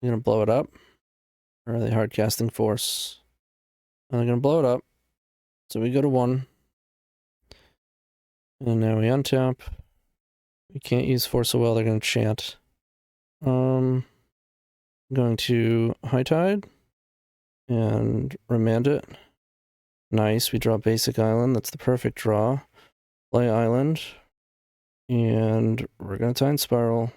I'm going to blow it up. Or are they hard casting force? I'm going to blow it up. So we go to 1. And now we untap. We can't use force of will, they're going to chant. I'm going to High Tide. And remand it. Nice, we draw basic island. That's the perfect draw. Play island. And we're going to Time Spiral.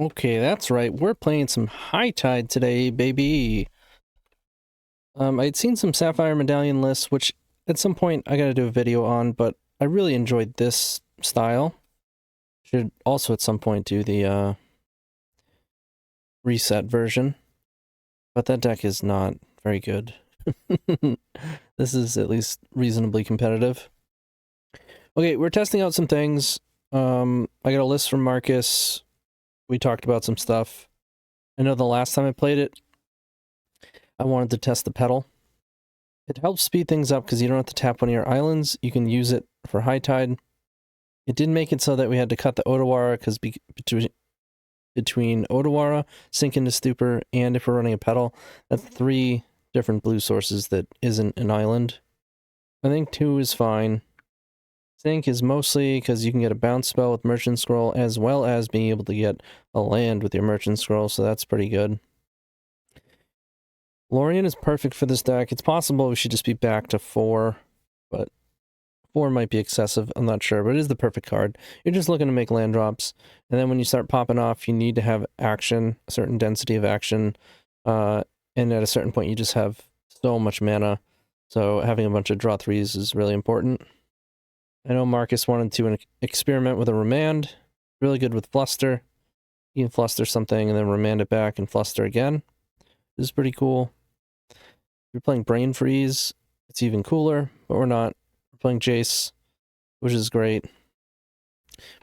Okay, that's right. We're playing some High Tide today, baby. I'd seen some Sapphire Medallion lists, which at some point I gotta do a video on, but I really enjoyed this style. Should also at some point do the reset version. But that deck is not very good. This is at least reasonably competitive. Okay, we're testing out some things. I got a list from Marcus. We talked about some stuff. I know the last time I played it, I wanted to test the pedal. It helps speed things up because you don't have to tap one of your islands. You can use it for High Tide. It did make it so that we had to cut the Otawara because between Otawara, Sink into Stupor, and if we're running a pedal, that's 3 different blue sources that isn't an island. I think 2 is fine. Sink is mostly because you can get a bounce spell with Merchant Scroll, as well as being able to get a land with your Merchant Scroll, so that's pretty good. Lorien is perfect for this deck. It's possible we should just be back to 4, but 4 might be excessive, I'm not sure, but it is the perfect card. You're just looking to make land drops, and then when you start popping off, you need to have action, a certain density of action, and at a certain point you just have so much mana, so having a bunch of draw 3s is really important. I know Marcus wanted to experiment with a remand. Really good with Fluster. You can Fluster something and then remand it back and Fluster again. This is pretty cool. If you're playing Brain Freeze, it's even cooler, but we're not. We're playing Jace, which is great.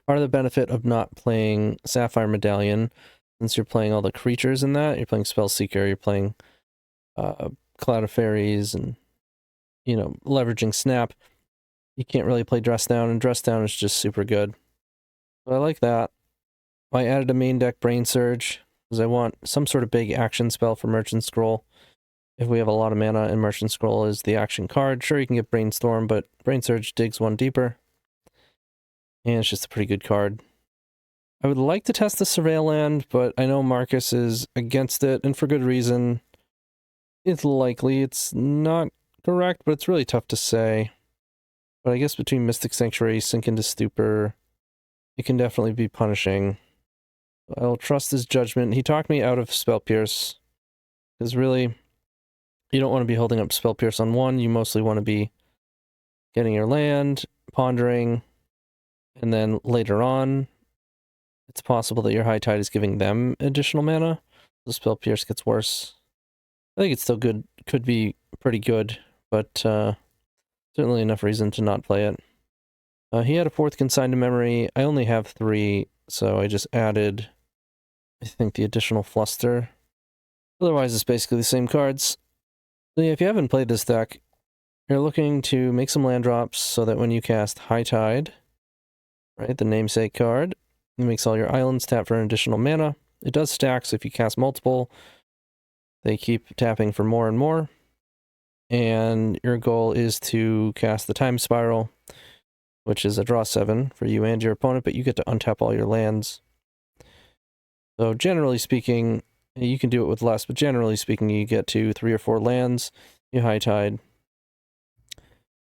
Part of the benefit of not playing Sapphire Medallion, since you're playing all the creatures in that, you're playing Spellseeker, you're playing Cloud of Fairies, and, you know, leveraging Snap. You can't really play Dress Down, and Dress Down is just super good. So I like that. I added a main deck Brain Surge, because I want some sort of big action spell for Merchant Scroll. If we have a lot of mana and Merchant Scroll is the action card, sure you can get Brainstorm, but Brain Surge digs 1 deeper. And it's just a pretty good card. I would like to test the Surveil land, but I know Marcus is against it, and for good reason. It's likely, it's not correct, but it's really tough to say. But I guess between Mystic Sanctuary, Sink into Stupor, it can definitely be punishing. I'll trust his judgment. He talked me out of Spell Pierce. Because really, you don't want to be holding up Spell Pierce on 1. You mostly want to be getting your land, pondering, and then later on, it's possible that your High Tide is giving them additional mana. The Spell Pierce gets worse. I think it's still good. Could be pretty good, but certainly enough reason to not play it. He had a 4th Consigned to Memory. I only have 3, so I just added, I think, the additional Fluster. Otherwise, it's basically the same cards. So yeah, if you haven't played this deck, you're looking to make some land drops so that when you cast High Tide, right, the namesake card, it makes all your islands tap for an additional mana. It does stack, so if you cast multiple, they keep tapping for more and more. And your goal is to cast the Time Spiral, which is a draw 7 for you and your opponent, but you get to untap all your lands. So generally speaking, you can do it with less, but generally speaking, you get to 3 or 4 lands, you High Tide,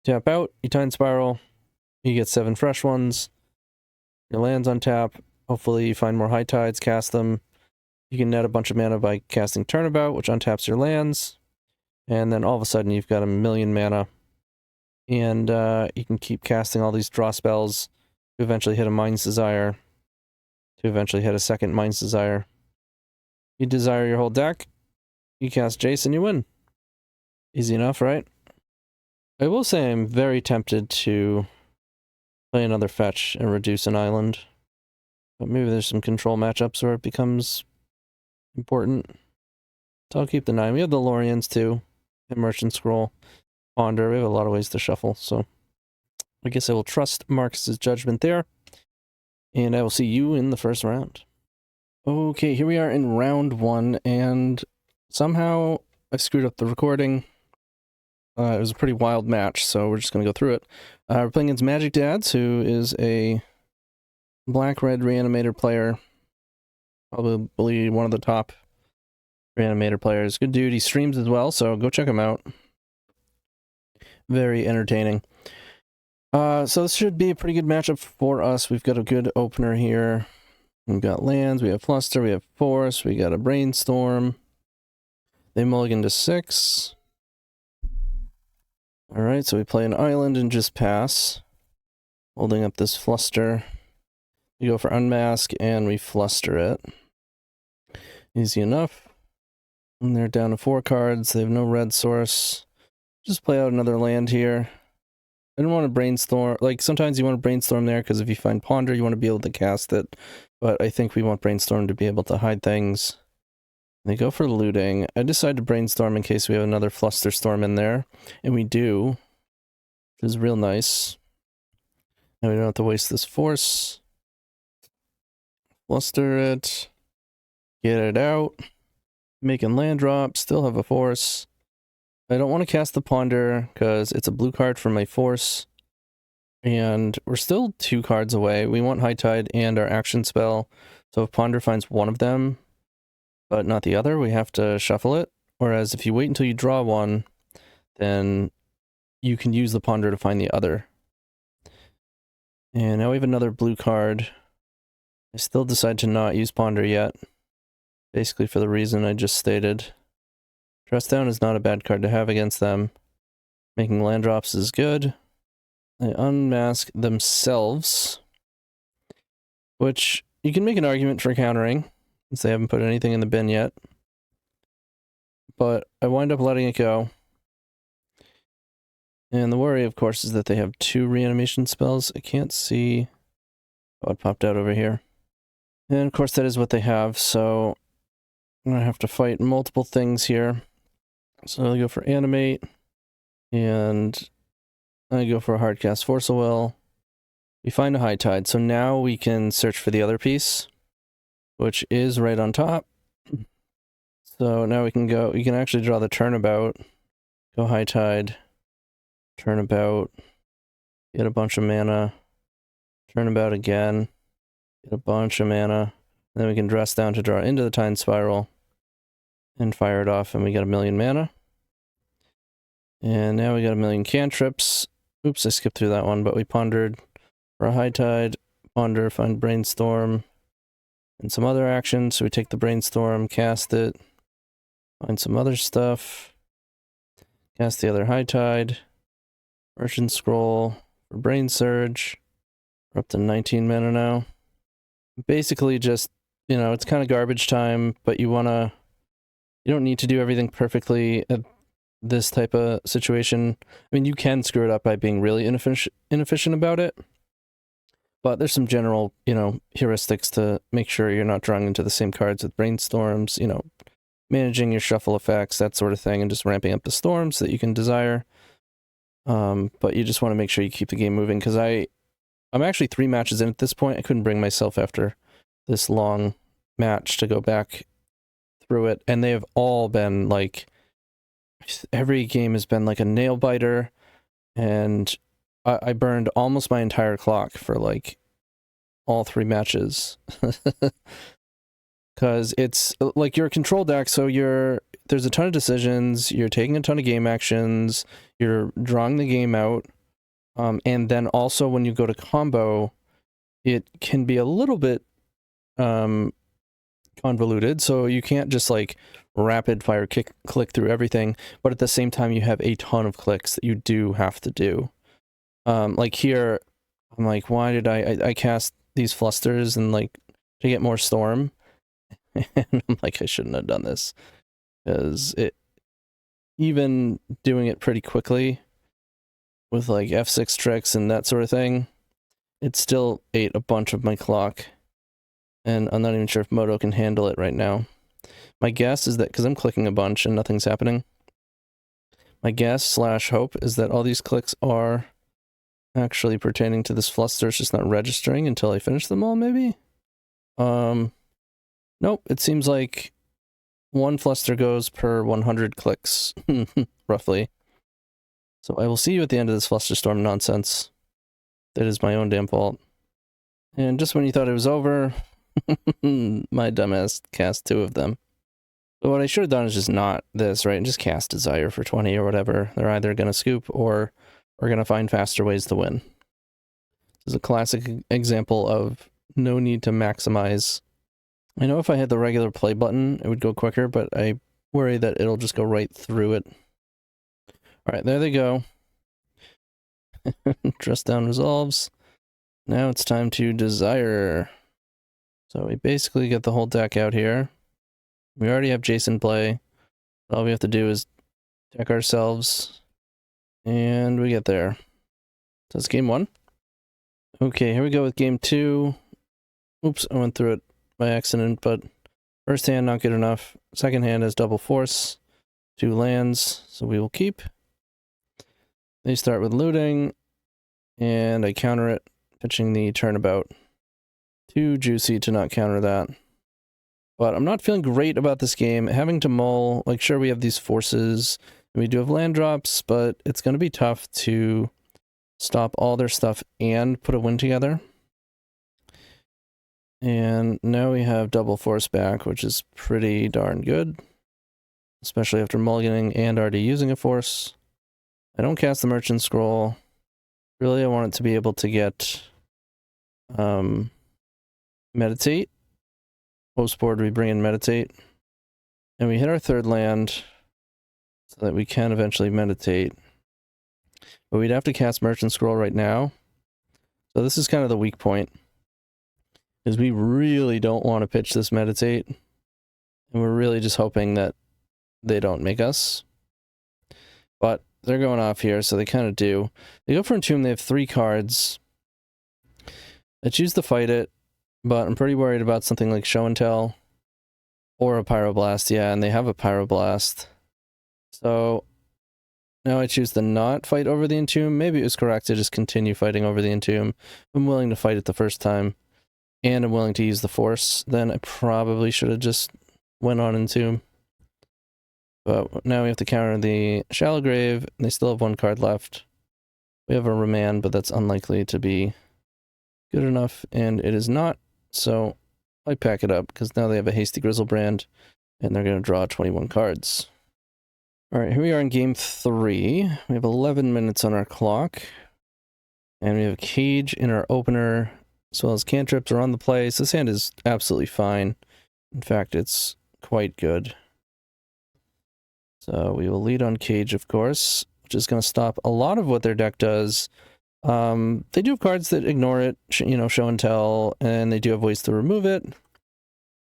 tap out, you Time Spiral, you get 7 fresh ones, your lands untap, hopefully you find more High Tides, cast them. You can net a bunch of mana by casting Turnabout, which untaps your lands. And then all of a sudden you've got 1,000,000 mana. And you can keep casting all these draw spells to eventually hit a Mind's Desire, to eventually hit a second Mind's Desire. You desire your whole deck, you cast Jace and you win. Easy enough, right? I will say I'm very tempted to play another fetch and reduce an island. But maybe there's some control matchups where it becomes important. So I'll keep the 9. We have the Lorians too. And Merchant Scroll. Ponder. We have a lot of ways to shuffle, so I guess I will trust Marcus's judgment there. And I will see you in the first round. Okay, here we are in round 1, and somehow I screwed up the recording. It was a pretty wild match, so we're just going to go through it. We're playing against Magic Dads, who is a black-red Reanimator player. Probably one of the top Reanimator players. Good dude. He streams as well, so go check him out. Very entertaining. So this should be a pretty good matchup for us. We've got a good opener here. We've got lands, we have Fluster, we have Force, we got a Brainstorm. They mulligan to 6. Alright, so we play an island and just pass. Holding up this Fluster. We go for Unmask and we Fluster it. Easy enough. And they're down to 4 cards. They have no red source. Just play out another land here. I don't want to brainstorm. Like, sometimes you want to brainstorm there because if you find Ponder, you want to be able to cast it. But I think we want brainstorm to be able to hide things. They go for looting. I decide to brainstorm in case we have another Flusterstorm in there. And we do. Which is real nice. Now we don't have to waste this force. Fluster it. Get it out. Making land drop. Still have a force. I don't want to cast the Ponder because it's a blue card for my force. And we're still 2 cards away. We want High Tide and our action spell. So if Ponder finds one of them, but not the other, we have to shuffle it. Whereas if you wait until you draw one, then you can use the Ponder to find the other. And now we have another blue card. I still decide to not use Ponder yet. Basically for the reason I just stated. Dress Down is not a bad card to have against them. Making land drops is good. They unmask themselves, which you can make an argument for countering, since they haven't put anything in the bin yet. But I wind up letting it go. And the worry, of course, is that they have 2 reanimation spells. I can't see... Oh, it popped out over here. And of course that is what they have, so I'm going to have to fight multiple things here. So I'll go for Animate, and I go for a Hardcast Force of Will. We find a High Tide, so now we can search for the other piece, which is right on top. So now we can actually draw the Turnabout, go High Tide, Turnabout, get a bunch of mana, Turnabout again, get a bunch of mana, and then we can Dress Down to draw into the Time Spiral, and fire it off, and we got 1,000,000 mana. And now we got 1,000,000 cantrips. Oops, I skipped through that one, but we pondered for a High Tide, ponder, find Brainstorm, and some other actions. So we take the Brainstorm, cast it, find some other stuff, cast the other High Tide, Merchant Scroll for Brain Surge. We're up to 19 mana now. Basically just, you know, it's kind of garbage time, but you don't need to do everything perfectly at this type of situation. I mean, you can screw it up by being really inefficient about it, but there's some general, you know, heuristics to make sure you're not drawing into the same cards with Brainstorms, you know, managing your shuffle effects, that sort of thing, and just ramping up the storms that you can desire. But you just want to make sure you keep the game moving, because I'm actually 3 matches in at this point. I couldn't bring myself after this long match to go back through it, and they have all been like, every game has been like a nail biter, and I burned almost my entire clock for like all 3 matches. Because it's like you're a control deck, so there's a ton of decisions, you're taking a ton of game actions, you're drawing the game out, and then also when you go to combo, it can be a little bit convoluted, so you can't just like rapid fire click through everything, but at the same time you have a ton of clicks that you do have to do. Like here, I'm like, why did I cast these flusters and like to get more storm? And I'm like, I shouldn't have done this, because it, even doing it pretty quickly with like F6 tricks and that sort of thing, it still ate a bunch of my clock, and I'm not even sure if Moto can handle it right now. My guess is that, because I'm clicking a bunch and nothing's happening, my guess slash hope is that all these clicks are actually pertaining to this fluster. It's just not registering until I finish them all, maybe? Nope, it seems like one fluster goes per 100 clicks, roughly. So I will see you at the end of this flusterstorm nonsense. That is my own damn fault. And just when you thought it was over, my dumbass cast 2 of them. But what I should have done is just not this, right? And just cast Desire for 20 or whatever. They're either going to scoop or we're going to find faster ways to win. This is a classic example of no need to maximize. I know if I had the regular play button, it would go quicker, but I worry that it'll just go right through it. All right, there they go. Dress down resolves. Now it's time to Desire. So we basically get the whole deck out here. We already have Jace in play. All we have to do is deck ourselves. And we get there. So it's game 1. Okay, here we go with game 2. Oops, I went through it by accident, but first hand not good enough. Second hand has double force. 2 lands, so we will keep. They start with looting, and I counter it, pitching the Turnabout. Too juicy to not counter that. But I'm not feeling great about this game. Having to mull, like, sure, we have these forces, and we do have land drops, but it's going to be tough to stop all their stuff and put a win together. And now we have double force back, which is pretty darn good, especially after mulliganing and already using a force. I don't cast the Merchant Scroll. Really, I want it to be able to get Meditate. Post board, we bring in Meditate. And we hit our 3rd land so that we can eventually Meditate. But we'd have to cast Merchant Scroll right now. So this is kind of the weak point, is we really don't want to pitch this Meditate. And we're really just hoping that they don't make us. But they're going off here, so they kind of do. They go for Entomb, they have 3 cards. I choose to fight it, but I'm pretty worried about something like Show and Tell or a Pyroblast. Yeah, and they have a Pyroblast. So now I choose to not fight over the Entomb. Maybe it was correct to just continue fighting over the Entomb. I'm willing to fight it the first time, and I'm willing to use the Force. Then I probably should have just went on Entomb. But now we have to counter the Shallow Grave, and they still have 1 card left. We have a Remand, but that's unlikely to be good enough, and it is not. So I pack it up, because now they have a Hasty Grizzlebrand, and they're going to draw 21 cards. Alright, here we are in game 3. We have 11 minutes on our clock. And we have a Cage in our opener, as well as cantrips are on the play. So this hand is absolutely fine. In fact, it's quite good. So we will lead on Cage, of course, which is going to stop a lot of what their deck does. They do have cards that ignore it, you know, Show and Tell, and they do have ways to remove it.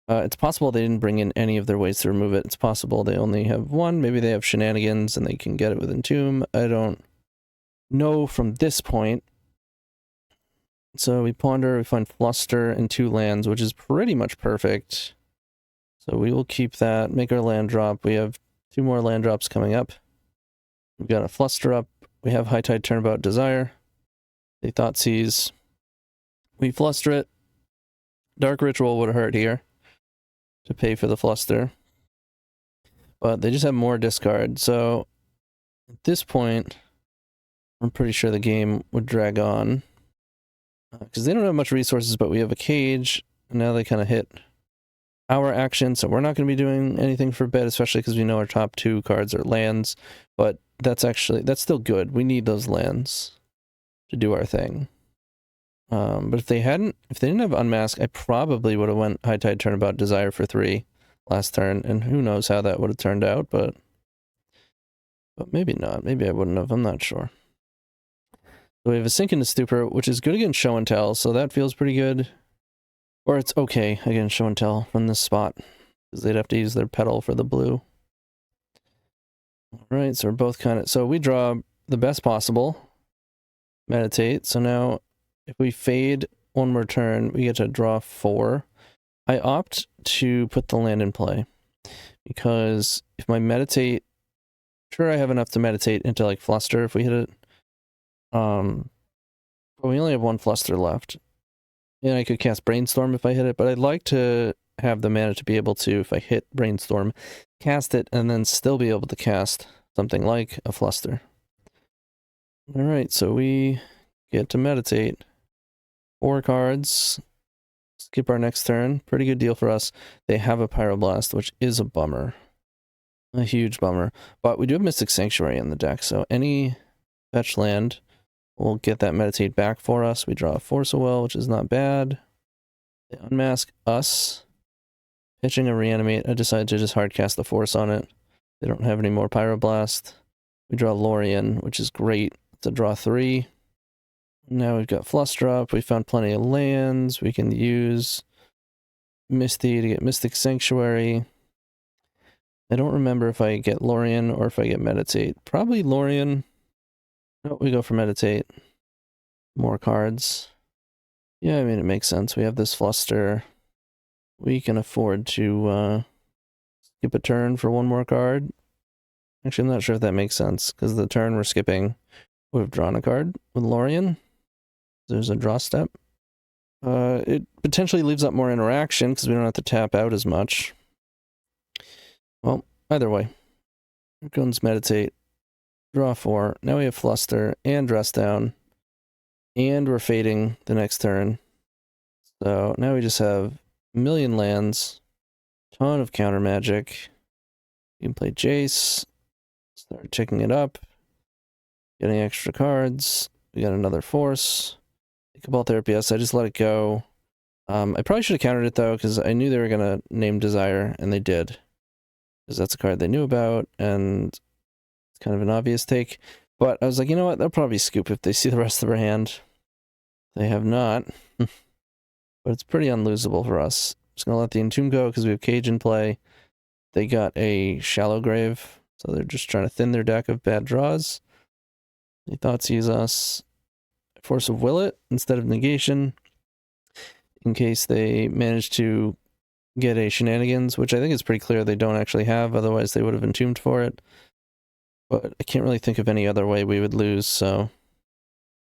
It's possible they didn't bring in any of their ways to remove it. It's possible they only have 1. Maybe they have Shenanigans and they can get it with Entomb. I don't know from this point. So we ponder, we find Fluster and 2 lands, which is pretty much perfect. So we will keep that, make our land drop. We have 2 more land drops coming up. We've got a Fluster up. We have High Tide Turnabout Desire. They Thoughtseize. We Fluster it. Dark Ritual would have hurt here to pay for the Fluster. But they just have more discard. So at this point, I'm pretty sure the game would drag on. Because they don't have much resources, but we have a Cage. And now they kind of hit our action. So we're not going to be doing anything for bet, especially because we know our top 2 cards are lands. But that's still good. We need those lands to do our thing. But if they didn't have Unmask, I probably would have went High Tide Turnabout Desire for 3 last turn, and who knows how that would have turned out, but maybe not. Maybe I wouldn't have. I'm not sure. So we have a Sink into Stupor, which is good against Show and Tell, so that feels pretty good. Or it's okay against Show and Tell from this spot, because they'd have to use their pedal for the blue. Alright, so we're both kind of... So we draw the best possible. Meditate. So now, if we fade one more turn, we get to draw 4. I opt to put the land in play, because if my Meditate... Sure, I have enough to meditate into, like, Fluster if we hit it. But we only have 1 Fluster left. And I could cast Brainstorm if I hit it, but I'd like to have the mana to be able to, if I hit Brainstorm, cast it, and then still be able to cast something like a Fluster. Alright, so we get to meditate. 4 cards. Skip our next turn. Pretty good deal for us. They have a Pyroblast, which is a bummer. A huge bummer. But we do have Mystic Sanctuary in the deck, so any fetch land will get that meditate back for us. We draw a Force of Will, which is not bad. They unmask us. Pitching a Reanimate. I decided to just hardcast the Force on it. They don't have any more Pyroblast. We draw Lorien, which is great. It's a draw 3. Now we've got Fluster up. We found plenty of lands. We can use Misty to get Mystic Sanctuary. I don't remember if I get Lorien or if I get Meditate. Probably Lorien. No, we go for Meditate. More cards. Yeah, I mean, it makes sense. We have this Fluster. We can afford to skip a turn for 1 more card. Actually, I'm not sure if that makes sense, because the turn we're skipping would have drawn a card with Lorien. There's a draw step. It potentially leaves up more interaction, because we don't have to tap out as much. Well, either way. Here comes Meditate. Draw 4. Now we have Fluster and Dress Down. And we're fading the next turn. So now we just have a million lands. Ton of counter magic. You can play Jace. Start ticking it up. Getting extra cards. We got another Force. Cabal Therapy, yes, I just let it go. I probably should have countered it, though, because I knew they were going to name Desire, and they did. Because that's a card they knew about, and it's kind of an obvious take. But I was like, you know what, they'll probably scoop if they see the rest of our hand. They have not. But it's pretty unlosable for us. Just going to let the Entomb go, because we have Cage in play. They got a Shallow Grave, so they're just trying to thin their deck of bad draws. They thought use us. Force of Will it instead of Negation, in case they manage to get a Shenanigans, which I think is pretty clear they don't actually have, otherwise they would have Entombed for it. But I can't really think of any other way we would lose, so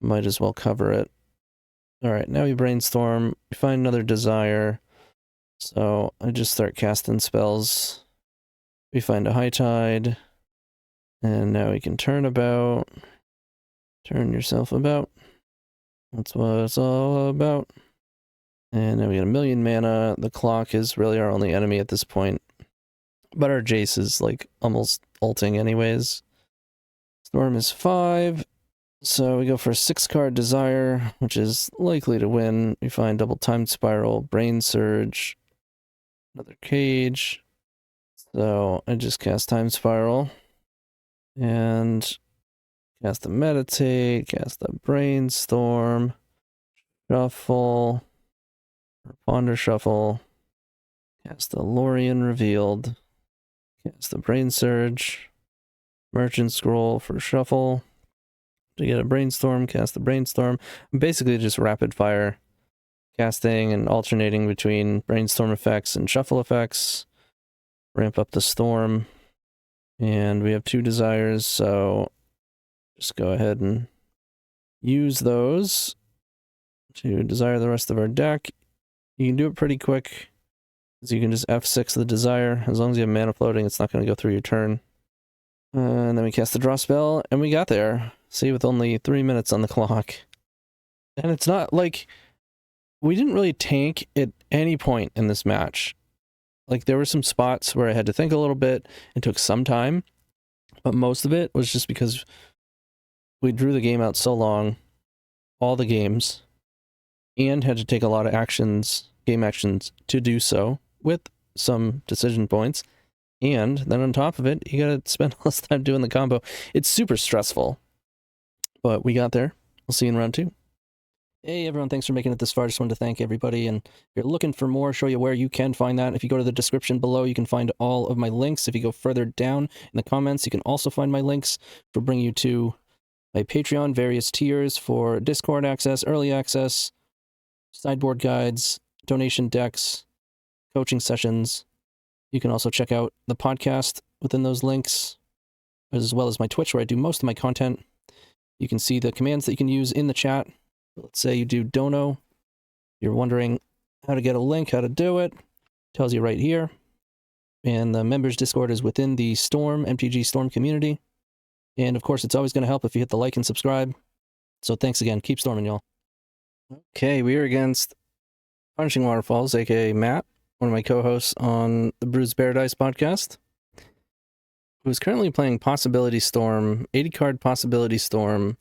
might as well cover it. Alright, now we Brainstorm, we find another Desire, so I just start casting spells. We find a High Tide, and now we can Turnabout. Turn yourself about. That's what it's all about. And now we got a million mana. The clock is really our only enemy at this point. But our Jace is like almost ulting anyways. Storm is 5. So we go for a 6-card Desire, which is likely to win. We find double Time Spiral, Brain Surge, another Cage. So I just cast Time Spiral. And cast the Meditate, cast the Brainstorm, Shuffle, or Ponder Shuffle, cast the Lorien Revealed, cast the Brain Surge, Merchant Scroll for Shuffle, to get a Brainstorm, cast the Brainstorm. Basically just rapid fire casting and alternating between Brainstorm effects and Shuffle effects, ramp up the Storm, and we have 2 Desires, so just go ahead and use those to Desire the rest of our deck. You can do it pretty quick, because you can just F6 the Desire. As long as you have mana floating, it's not going to go through your turn. And then we cast the Draw spell, and we got there. See, with only 3 minutes on the clock. And it's not like... We didn't really tank at any point in this match. Like, there were some spots where I had to think a little bit. It took some time. But most of it was just because we drew the game out so long, all the games, and had to take a lot of actions, game actions, to do so, with some decision points. And then on top of it, you gotta spend all this time doing the combo. It's super stressful. But we got there. We'll see you in round 2. Hey everyone, thanks for making it this far. Just wanted to thank everybody, and if you're looking for more, show you where you can find that. If you go to the description below, you can find all of my links. If you go further down in the comments, you can also find my links, which will bring you to my Patreon, various tiers for Discord access, early access, sideboard guides, donation decks, coaching sessions. You can also check out the podcast within those links, as well as my Twitch, where I do most of my content. You can see the commands that you can use in the chat. Let's say you do dono. You're wondering how to get a link, how to do it. Tells you right here. And the members Discord is within the Storm, MTG Storm community. And of course, it's always going to help if you hit the like and subscribe. So thanks again. Keep storming, y'all. Okay, we are against Punishing Waterfalls, aka Matt, one of my co-hosts on the Brews Paradise podcast, who is currently playing Possibility Storm, 80-card Possibility Storm,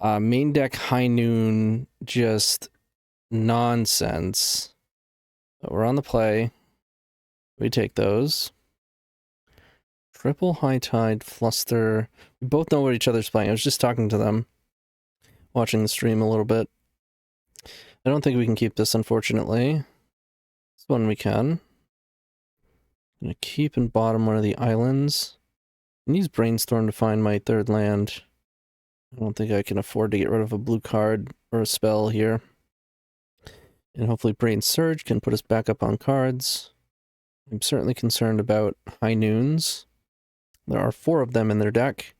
main deck High Noon, just nonsense. But we're on the play. We take those. Triple High Tide, Fluster. We both know what each other's playing. I was just talking to them, watching the stream a little bit. I don't think we can keep this, unfortunately. This one we can. I'm going to keep and bottom one of the islands. And use Brainstorm to find my third land. I don't think I can afford to get rid of a blue card or a spell here. And hopefully Brain Surge can put us back up on cards. I'm certainly concerned about High Noons. There are 4 of them in their deck.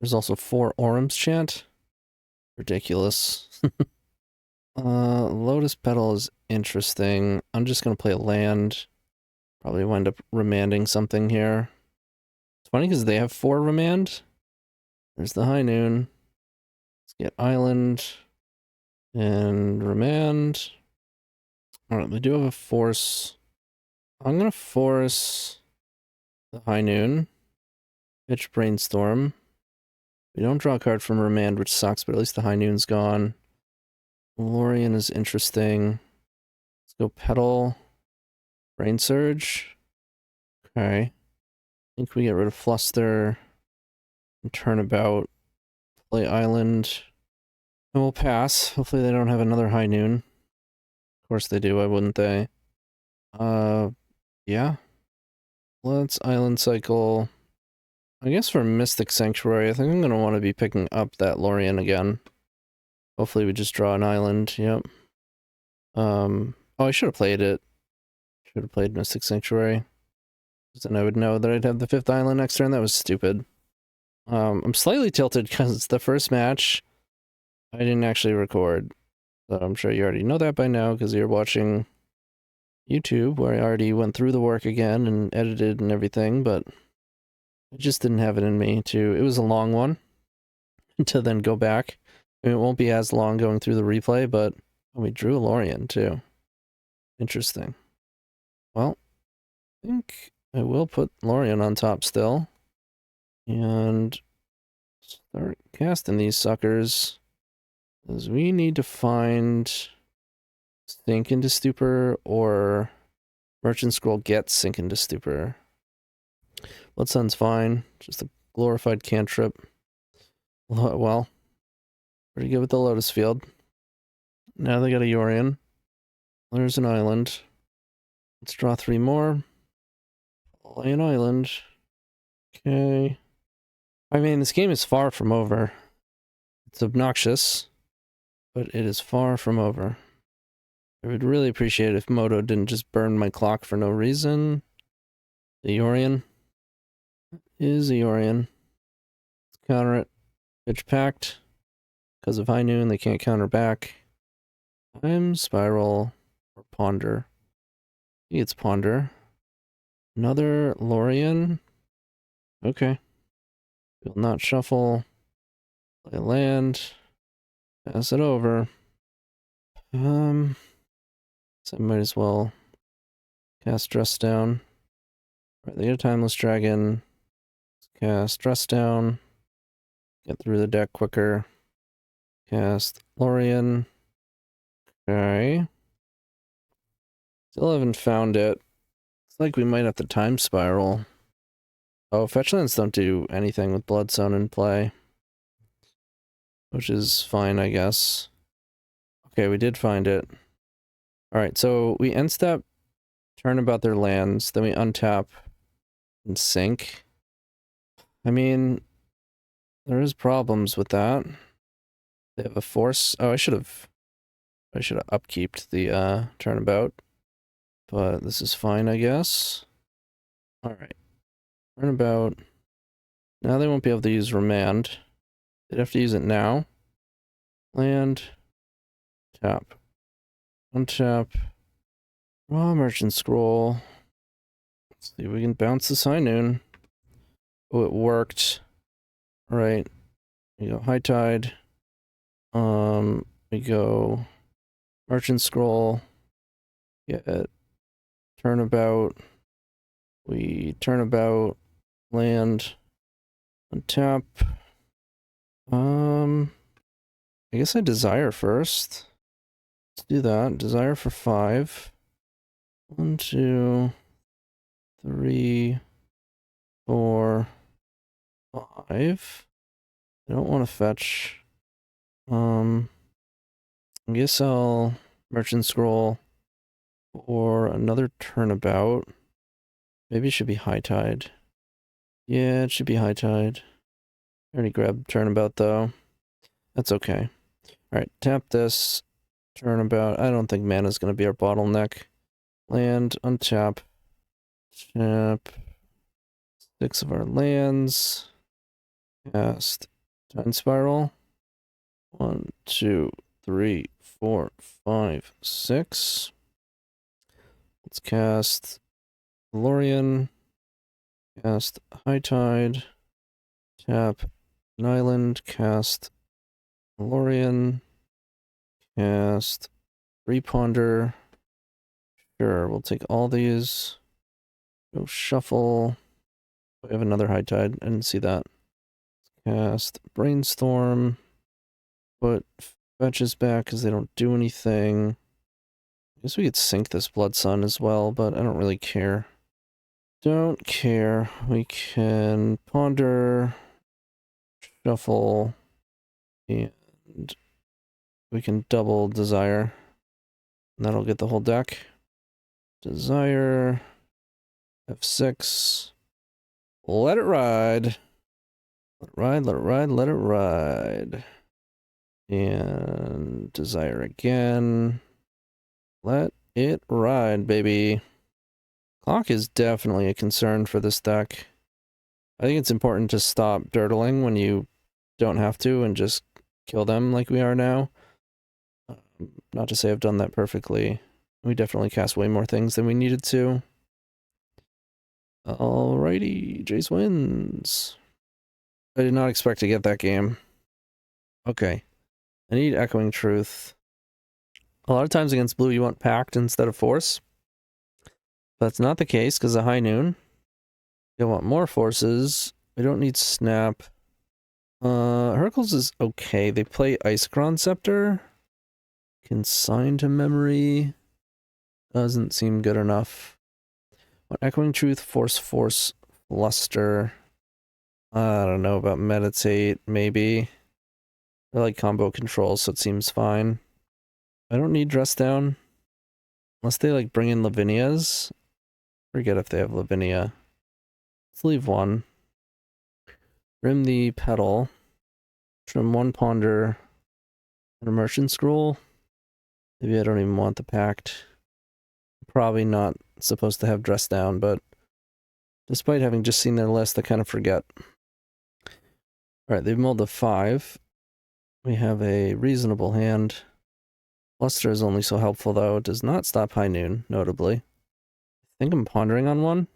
There's also 4 Orum's Chant. Ridiculous. Lotus Petal is interesting. I'm just going to play a land. Probably wind up remanding something here. It's funny because they have 4 remand. There's the High Noon. Let's get Island and remand. Alright, we do have a force. I'm going to force the High Noon. Pitch Brainstorm. We don't draw a card from remand, which sucks, but at least the High Noon's gone. Lorien is interesting. Let's go Petal. Brain Surge. Okay. I think we get rid of Fluster. And Turnabout. Play Island. And we'll pass. Hopefully they don't have another High Noon. Of course they do, why wouldn't they? Yeah. Let's Island Cycle. I guess for Mystic Sanctuary, I think I'm going to want to be picking up that Lorien again. Hopefully we just draw an island, yep. Oh, I should have played it. Should have played Mystic Sanctuary. Then I would know that I'd have the 5th island next turn. That was stupid. I'm slightly tilted because it's the first match I didn't actually record. So I'm sure you already know that by now because you're watching YouTube, where I already went through the work again and edited and everything, but I just didn't have it in me to... It was a long one to then go back. I mean, it won't be as long going through the replay, but we drew a Lorien too. Interesting. Well, I think I will put Lorien on top still. And start casting these suckers. Because we need to find Sink into Stupor or Merchant Scroll gets Sink into Stupor. Blood Sun's fine. Just a glorified cantrip. Well, pretty good with the Lotus Field. Now they got a Yorion. There's an island. Let's draw 3 more. Play an island. Okay. I mean, this game is far from over. It's obnoxious, but it is far from over. I would really appreciate it if Moto didn't just burn my clock for no reason. The Yorion is a Yorion. Let's counter it. Pitch Pact. Because of High Noon, they can't counter back. Time Spiral or Ponder. I think it's Ponder. Another Lorien. Okay. Will not shuffle. Play land. Pass it over. So I might as well cast Dress Down. Right, they get a Timeless Dragon. Cast Dress Down. Get through the deck quicker. Cast Lorien. Okay. Still haven't found it. It's like we might have to Time Spiral. Oh, fetch lands don't do anything with Bloodstone in play. which is fine, I guess. Okay, we did find it. Alright, so we end step, Turnabout their lands, then we untap and sink. I mean, there is problems with that. They have a force. Oh, I should have upkeeped the Turnabout. But this is fine, I guess. Alright. Turnabout. Now they won't be able to use Remand. They'd have to use it now. Land. Tap. Untap. Raw Merchant Scroll. Let's see if we can bounce this High Noon. Oh, it worked. Alright. We go High Tide. We go Merchant Scroll. Get Turnabout. We Turnabout. Land. Untap. I guess I Desire first. Let's do that. Desire for 5. 1, 2, 3, 4, 5. I don't want to fetch. I guess I'll Merchant Scroll or another Turnabout. Maybe it should be High Tide. Yeah, it should be High Tide. I already grabbed Turnabout though. That's okay. Alright, tap this. Turnabout. I don't think mana's gonna be our bottleneck. Land, untap. Tap. 6 of our lands. Cast. Time Spiral. 1, 2, 3, 4, 5, 6. Let's cast Lorien. Cast High Tide. Tap an island. Cast Lorien. Cast Reponder. Sure, we'll take all these. Go shuffle. We have another High Tide. I didn't see that. Cast Brainstorm. Put fetches back because they don't do anything. I guess we could sink this Blood Sun as well, but I don't really care. Don't care. We can ponder, shuffle, and we can double Desire. And that'll get the whole deck. Desire, F6. Let it ride. Let it ride, let it ride, let it ride. And Desire again. Let it ride, baby. Clock is definitely a concern for this deck. I think it's important to stop dirtling when you don't have to and just kill them like we are now. Not to say I've done that perfectly. We definitely cast way more things than we needed to. Alrighty, Jace wins. I did not expect to get that game. Okay. I need Echoing Truth. A lot of times against blue you want Pact instead of Force. That's not the case because of High Noon. You want more forces. We don't need Snap. Hercules is okay. They play Icecron Scepter. Consign to Memory. Doesn't seem good enough. Echoing Truth, Force, Fluster. I don't know about Meditate, maybe. I like combo control, so it seems fine. I don't need Dress Down. Unless they like bring in Lavinia's. Forget if they have Lavinia. Let's leave one. Rim the Petal. Trim one Ponder. And a Merchant Scroll. Maybe I don't even want the Pact. Probably not supposed to have Dress Down, but despite having just seen their list, I kind of forget. Alright, they've mulled a 5. We have a reasonable hand. Fluster is only so helpful, though. It does not stop High Noon, notably. I think I'm pondering on one.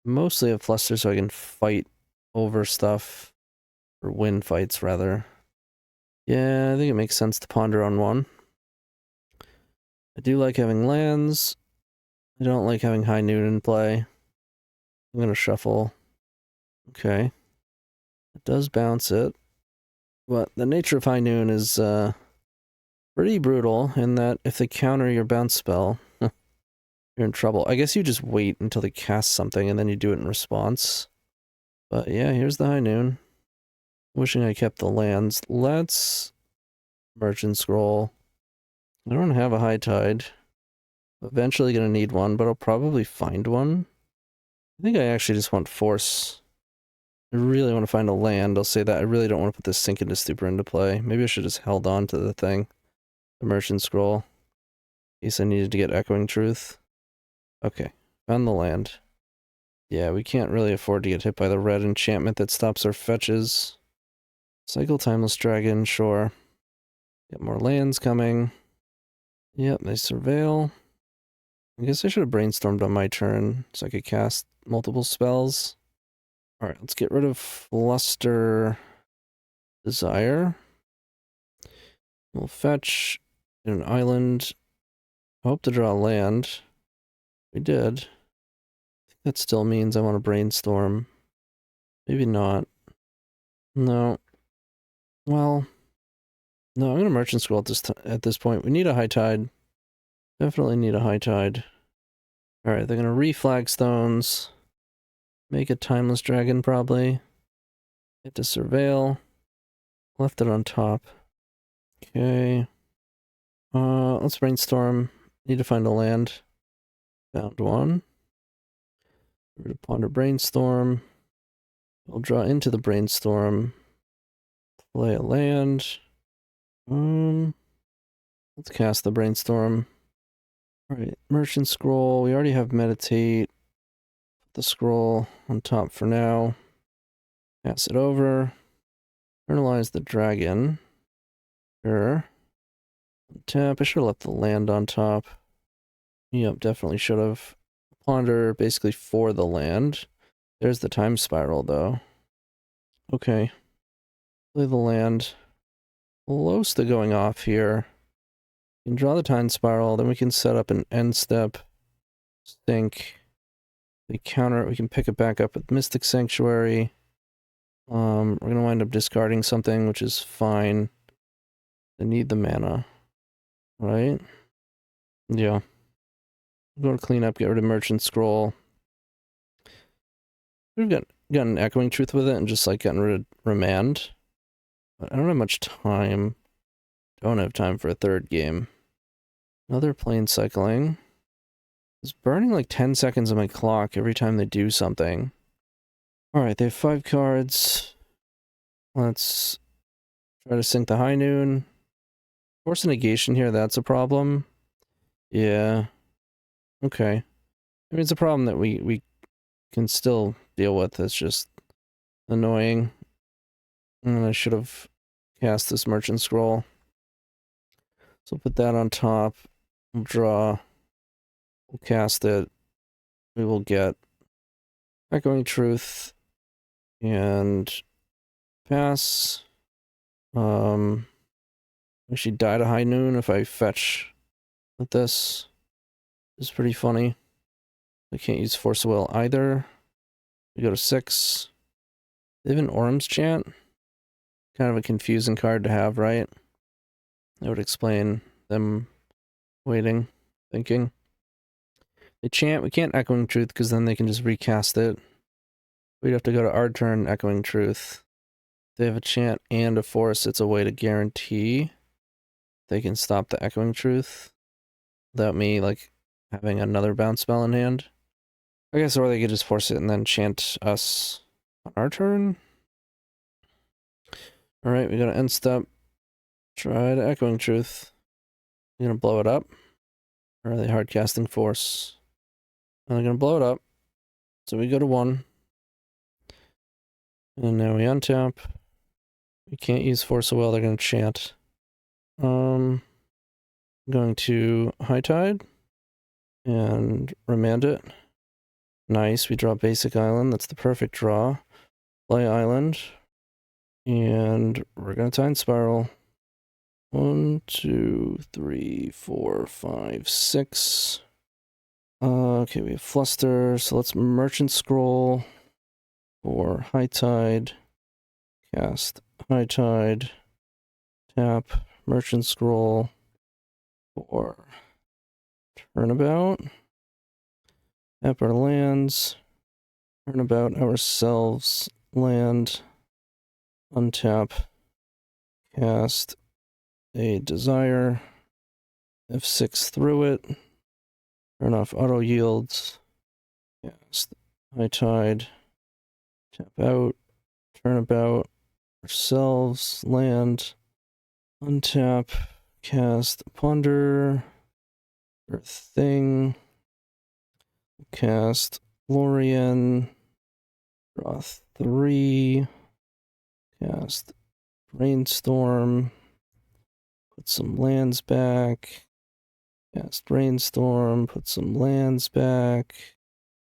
Mostly a Fluster so I can fight over stuff. Or win fights, rather. Yeah, I think it makes sense to ponder on one. I do like having lands. I don't like having High Noon in play. I'm gonna shuffle. Okay. It does bounce it. But the nature of High Noon is pretty brutal in that if they counter your bounce spell, you're in trouble. I guess you just wait until they cast something and then you do it in response. But yeah, here's the High Noon. Wishing I kept the lands. Let's merchant scroll. I don't have a high tide. Eventually gonna need one, but I'll probably find one. I think I actually just want force. I really want to find a land. I'll say that. I really don't want to put this Sink into Stupor into play. Maybe I should just held on to the thing. The merchant scroll. In case I needed to get Echoing Truth. Okay. Found the land. Yeah, we can't really afford to get hit by the red enchantment that stops our fetches. Cycle Timeless Dragon, sure. Get more lands coming. Yep, they surveil. I guess I should have brainstormed on my turn so I could cast multiple spells. Alright, let's get rid of Fluster Desire. We'll fetch an island. I hope to draw land. We did. I think that still means I want to brainstorm. Maybe not. No. Well, no, I'm going to merchant scroll at this point. We need a high tide. Definitely need a high tide. Alright, they're going to re-flag stones. Make a Timeless Dragon, probably. Get to surveil. Left it on top. Okay. Let's brainstorm. Need to find a land. Found one. We're going to ponder brainstorm. We'll draw into the brainstorm. Play a land. Let's cast the brainstorm. Alright, merchant scroll. We already have meditate. Put the scroll on top for now. Pass it over. Internalize the dragon. Sure. Tap. I should have left the land on top. Yep, definitely should have. Ponder basically for the land. There's the time spiral though. Okay. Play the land. Close to going off here. We can draw the time spiral, then we can set up an end step. Sink. We counter it, we can pick it back up with Mystic Sanctuary. We're gonna wind up discarding something, which is fine. I need the mana. Right? Yeah. Go to clean up, get rid of Merchant Scroll. We've gotten Echoing Truth with it and just like gotten rid of Remand. But I don't have much time. Don't have time for a third game. Another plane cycling. It's burning like 10 seconds of my clock every time they do something. Alright, they have 5 cards. Let's try to sink the High Noon. Force a negation here, that's a problem. Yeah. Okay. I mean, it's a problem that we can still deal with. It's just annoying. And I should have cast this Merchant Scroll. So put that on top. We'll draw. We'll cast it. We will get Echoing Truth and pass. Actually die to High Noon if I fetch with this. It's pretty funny. I can't use Force of Will either. We go to 6. They have an Orm's Chant. Kind of a confusing card to have, right? That would explain them waiting, thinking. They chant, we can't Echoing Truth because then they can just recast it. We'd have to go to our turn, Echoing Truth. If they have a chant and a force, it's a way to guarantee they can stop the Echoing Truth without me, like, having another bounce spell in hand. I guess, or they could just force it and then chant us on our turn. Alright, we got an end step. Try to Echoing Truth. You gonna blow it up? Or are they hard casting force? And they're gonna blow it up. So we go to 1. And now we untap. We can't use Force of Will, they're gonna chant. I'm going to High Tide and remand it. Nice, we draw Basic Island, that's the perfect draw. Play Island. And we're gonna Time Spiral. 1, 2, 3, 4, 5, 6. Okay, we have Fluster, so let's Merchant Scroll for High Tide. Cast High Tide. Tap Merchant Scroll for Turnabout. Tap our lands. Turnabout ourselves. Land. untap, cast a Desire, F6 through it, turn off auto yields, cast High Tide, tap out, Turnabout, ourselves, land, untap, cast Ponder, or Thing, cast Lorien, draw 3, cast Brainstorm, put some lands back, cast Brainstorm, put some lands back,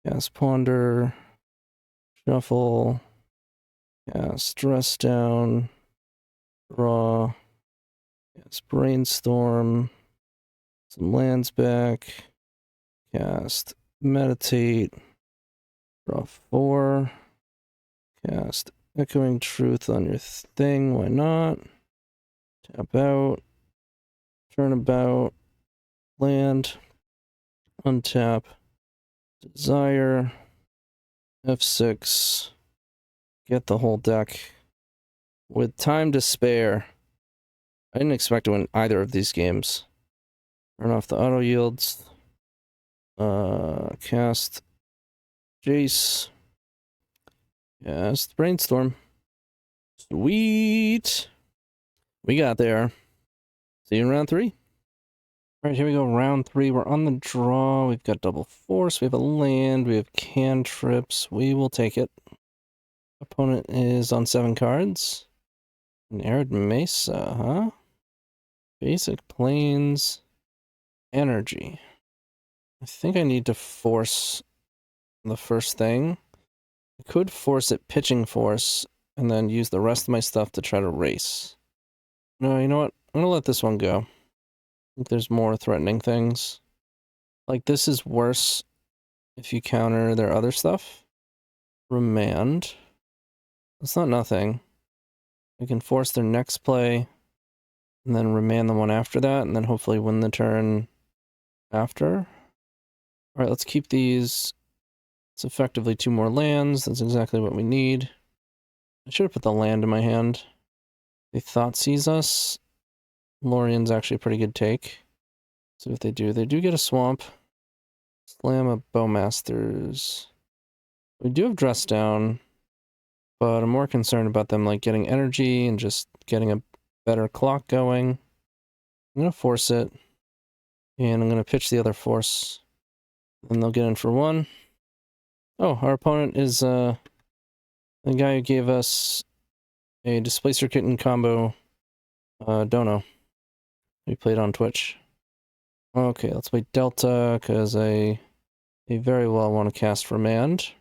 cast Ponder, shuffle, cast Stress Down, draw, cast Brainstorm, some lands back, cast Meditate, draw 4, cast Echoing Truth on your thing, why not? Tap out, Turnabout, land, untap, Desire, F6, get the whole deck. With time to spare, I didn't expect to win either of these games. Turn off the auto yields, cast Jace, cast Brainstorm. Sweet! We got there. See you in round 3. Alright, here we go, round 3. We're on the draw. We've got double force. We have a land. We have cantrips. We will take it. Opponent is on 7 cards. An Arid Mesa, huh? Basic Plains. Energy. I think I need to force the first thing. I could force it pitching force and then use the rest of my stuff to try to race. No, you know what? I'm gonna let this one go. I think there's more threatening things. Like, this is worse if you counter their other stuff. Remand. That's not nothing. I can force their next play, and then remand the one after that, and then hopefully win the turn after. Alright, let's keep these. It's effectively 2 more lands. That's exactly what we need. I should have put the land in my hand. They thought sees us. Lorien's actually a pretty good take. So if they do get a swamp. Slam a Bowmasters. We do have Dress Down, but I'm more concerned about them like getting energy and just getting a better clock going. I'm gonna force it, and I'm gonna pitch the other force, and they'll get in for 1. Oh, our opponent is the guy who gave us a Displacer Kitten combo, Dono. We played on Twitch. Okay, let's play Delta, because I very well want to cast Remand.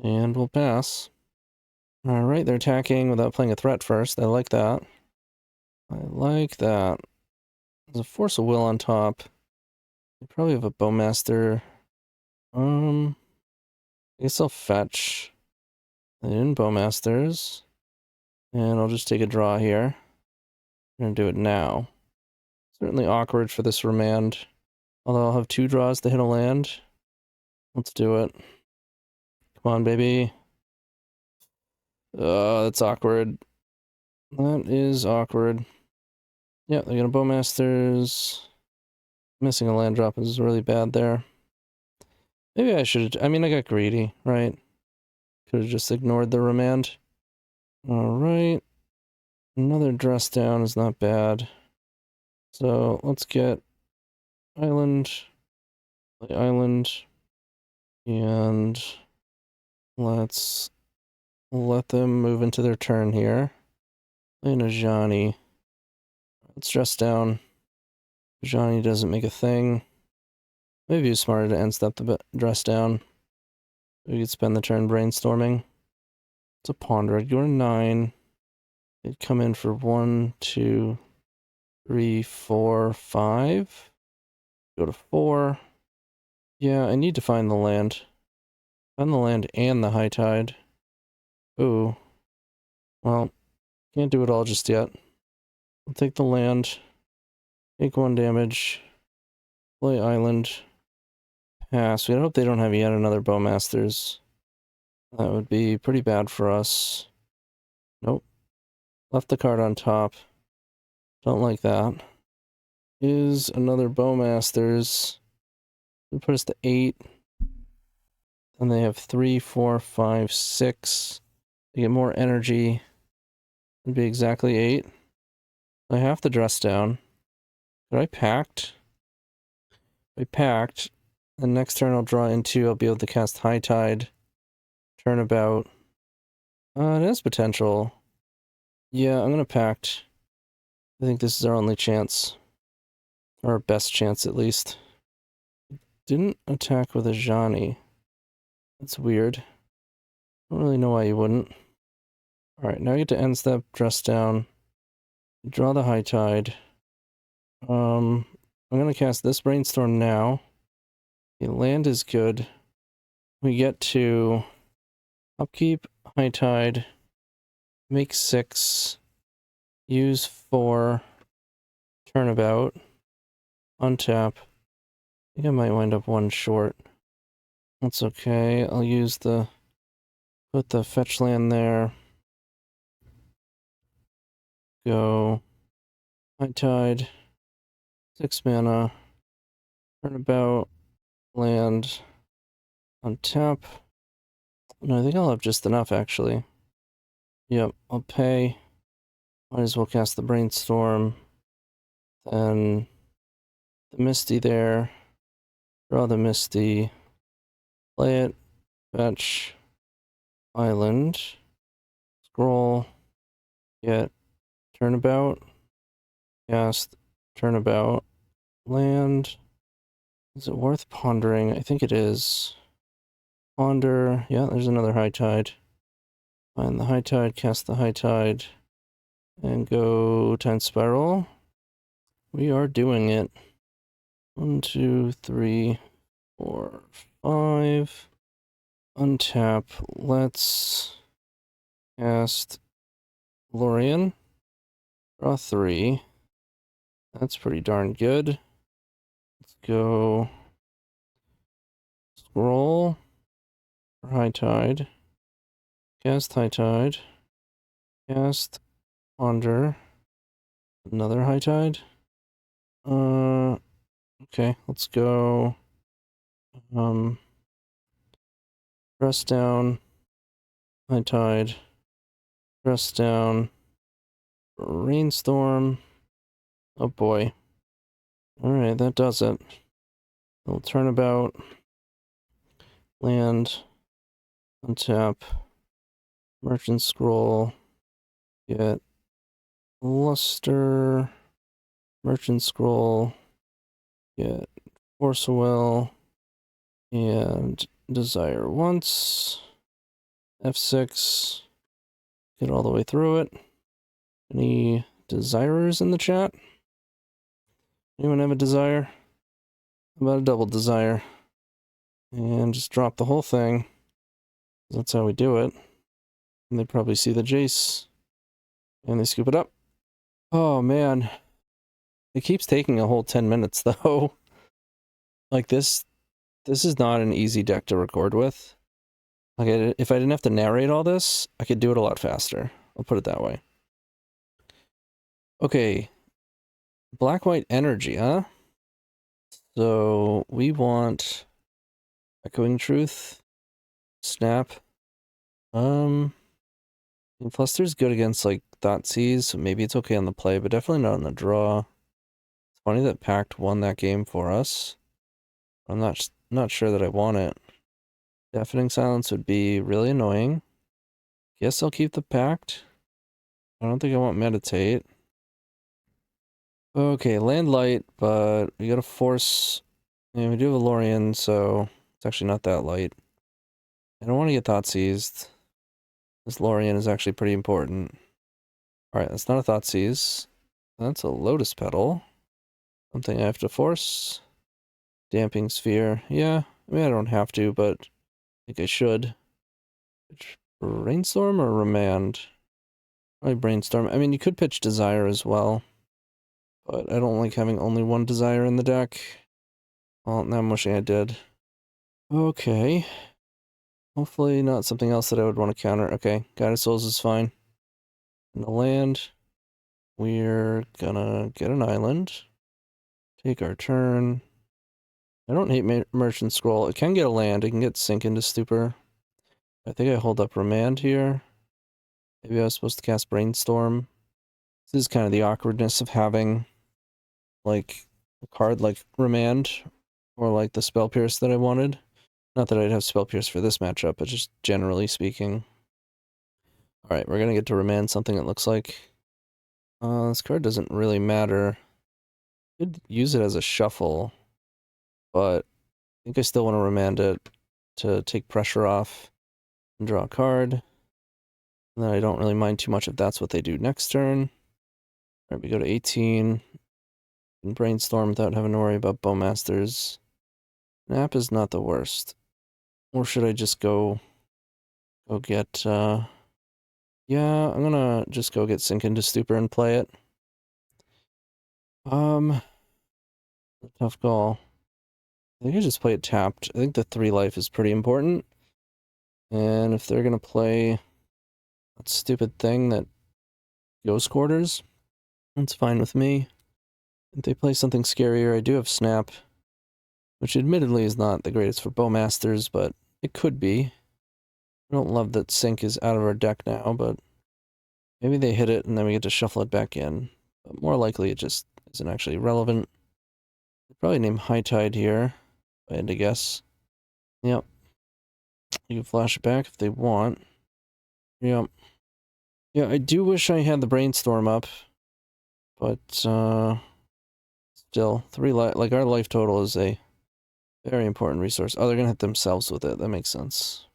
And we'll pass. Alright, they're attacking without playing a threat first. I like that. I like that. There's a Force of Will on top. They probably have a Bowmaster. I guess I'll fetch. They didn't Bowmasters. And I'll just take a draw here. I'm gonna do it now. Certainly awkward for this Remand. Although I'll have 2 draws to hit a land. Let's do it. Come on, baby. That's awkward. That is awkward. Yeah, they're gonna Bowmasters. Missing a land drop is really bad there. Maybe I should. I mean, I got greedy, right? Could have just ignored the Remand. Alright. Another Dress Down is not bad. So let's get Island. Play Island. And let's let them move into their turn here. Play Najani. Let's Dress Down. Najani doesn't make a thing. Maybe it's smarter to end step the Dress Down. We could spend the turn brainstorming. It's a Ponder. I'd go to 9. They'd come in for 1, 2, 3, 4, 5. Go to 4. Yeah, I need to find the land. Find the land and the High Tide. Ooh. Well, can't do it all just yet. I'll take the land. Take 1 damage. Play Island. Pass. We hope they don't have yet another Bowmasters. That would be pretty bad for us. Nope. Left the card on top. Don't like that. Is another Bowmasters. We put us to 8. And they have 3, 4, 5, 6. They get more energy. It'd be exactly 8. I have to dress down. Did I pact? I packed. The next turn I'll draw into, I'll be able to cast High Tide. Turnabout. It has potential. Yeah, I'm gonna pact. I think this is our only chance. Or our best chance, at least. Didn't attack with a Johnny. That's weird. I don't really know why you wouldn't. Alright, now you get to end step, dress down. Draw the High Tide. I'm gonna cast this Brainstorm now. The land is good. We get to upkeep, High Tide, make 6, use 4, Turnabout, untap. I think I might wind up 1 short. That's okay. I'll use put the fetch land there. Go High Tide, 6 mana, Turnabout, land, untap. No, I think I'll have just enough, actually. Yep, I'll pay. Might as well cast the Brainstorm. Then the Misty there. Draw the Misty. Play it. Fetch. Island. Scroll. Get. Turnabout. Cast. Turnabout. Land. Is it worth pondering? I think it is. Ponder. Yeah, there's another High Tide. Find the High Tide. Cast the High Tide. And go Time Spiral. We are doing it. 1, 2, 3, 4, 5. Untap. Let's cast Lorien. Draw 3. That's pretty darn good. Let's go scroll for High Tide. Cast High Tide. Cast Ponder. Another High Tide. Okay, let's go. Press down. High Tide. Press down. Rainstorm. Oh boy. Alright, that does it. Little Turnabout. Land. Untap. Merchant Scroll. Get Luster. Merchant Scroll. Get Force of Will. And Desire once. F6. Get all the way through it. Any desirers in the chat? Anyone have a desire? How about a double desire? And just drop the whole thing. That's how we do it. And they probably see the Jace. And they scoop it up. Oh man. It keeps taking a whole 10 minutes though. Like this is not an easy deck to record with. Like if I didn't have to narrate all this, I could do it a lot faster. I'll put it that way. Okay. Black-white energy, huh? So we want Echoing Truth. Snap. Fluster's good against like Thoughtseize, so maybe it's okay on the play, but definitely not on the draw. It's funny that Pact won that game for us. I'm not sure that I want it. Deafening Silence would be really annoying. Guess I'll keep the Pact. I don't think I want Meditate. Okay, land light, but we gotta force. And we do have a Lorien, so it's actually not that light. I don't want to get Thoughtseized. This Lorien is actually pretty important. Alright, that's not a Thoughtseize. That's a Lotus Petal. Something I have to force. Damping Sphere. Yeah, I mean, I don't have to, but I think I should. Brainstorm or Remand? Probably Brainstorm. I mean, you could pitch Desire as well. But I don't like having only one Desire in the deck. Well, now I'm wishing I did. Okay. Hopefully not something else that I would want to counter. Okay, Guided Souls is fine. In the land, we're gonna get an island. Take our turn. I don't hate Merchant Scroll. It can get a land. It can get Sink into Stupor. I think I hold up Remand here. Maybe I was supposed to cast Brainstorm. This is kind of the awkwardness of having, like, a card like Remand, or like the Spell Pierce that I wanted. Not that I'd have Spell Pierce for this matchup, but just generally speaking. Alright, we're gonna get to Remand something it looks like. This card doesn't really matter. Could use it as a shuffle, but I think I still want to Remand it to take pressure off and draw a card. And then I don't really mind too much if that's what they do next turn. Alright, we go to 18. And Brainstorm without having to worry about Bowmasters. Nap is not the worst. Or should I just go get, yeah, I'm gonna just go get Sink into Stupor and play it. Tough call. I think I just play it tapped. I think the 3 life is pretty important. And if they're gonna play that stupid thing that Ghost Quarters, that's fine with me. If they play something scarier, I do have Snap, which admittedly is not the greatest for Bowmasters, but it could be. I don't love that Sink is out of our deck now, but maybe they hit it and then we get to shuffle it back in. But more likely it just isn't actually relevant. I'd probably name High Tide here, if I had to guess. Yep. You can flash it back if they want. Yep. Yeah, I do wish I had the Brainstorm up, but still, 3 life, like our life total is a very important resource. Oh, they're gonna hit themselves with it. That makes sense.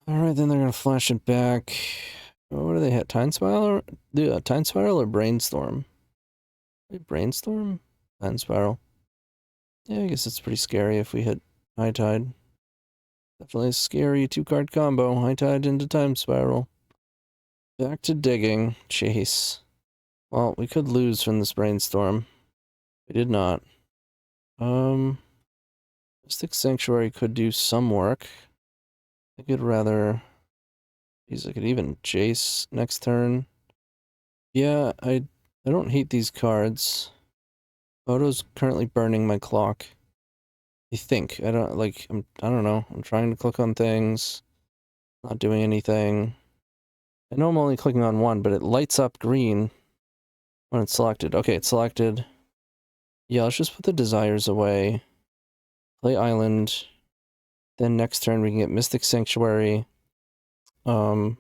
Alright, then they're gonna flash it back. What do they hit? Time Spiral? Yeah, Time Spiral or Brainstorm? Brainstorm? Time Spiral. Yeah, I guess it's pretty scary if we hit High Tide. Definitely a scary 2-card combo. High Tide into Time Spiral. Back to digging. Chase. Well, we could lose from this Brainstorm. We did not. Mystic Sanctuary could do some work. I could rather... Geez, I could even Jace next turn. Yeah, I don't hate these cards. Photo's currently burning my clock. I think. I don't know. I'm trying to click on things. Not doing anything. I know I'm only clicking on one, but it lights up green when it's selected. Okay, it's selected. Yeah, let's just put the desires away. Play Island. Then next turn we can get Mystic Sanctuary. Or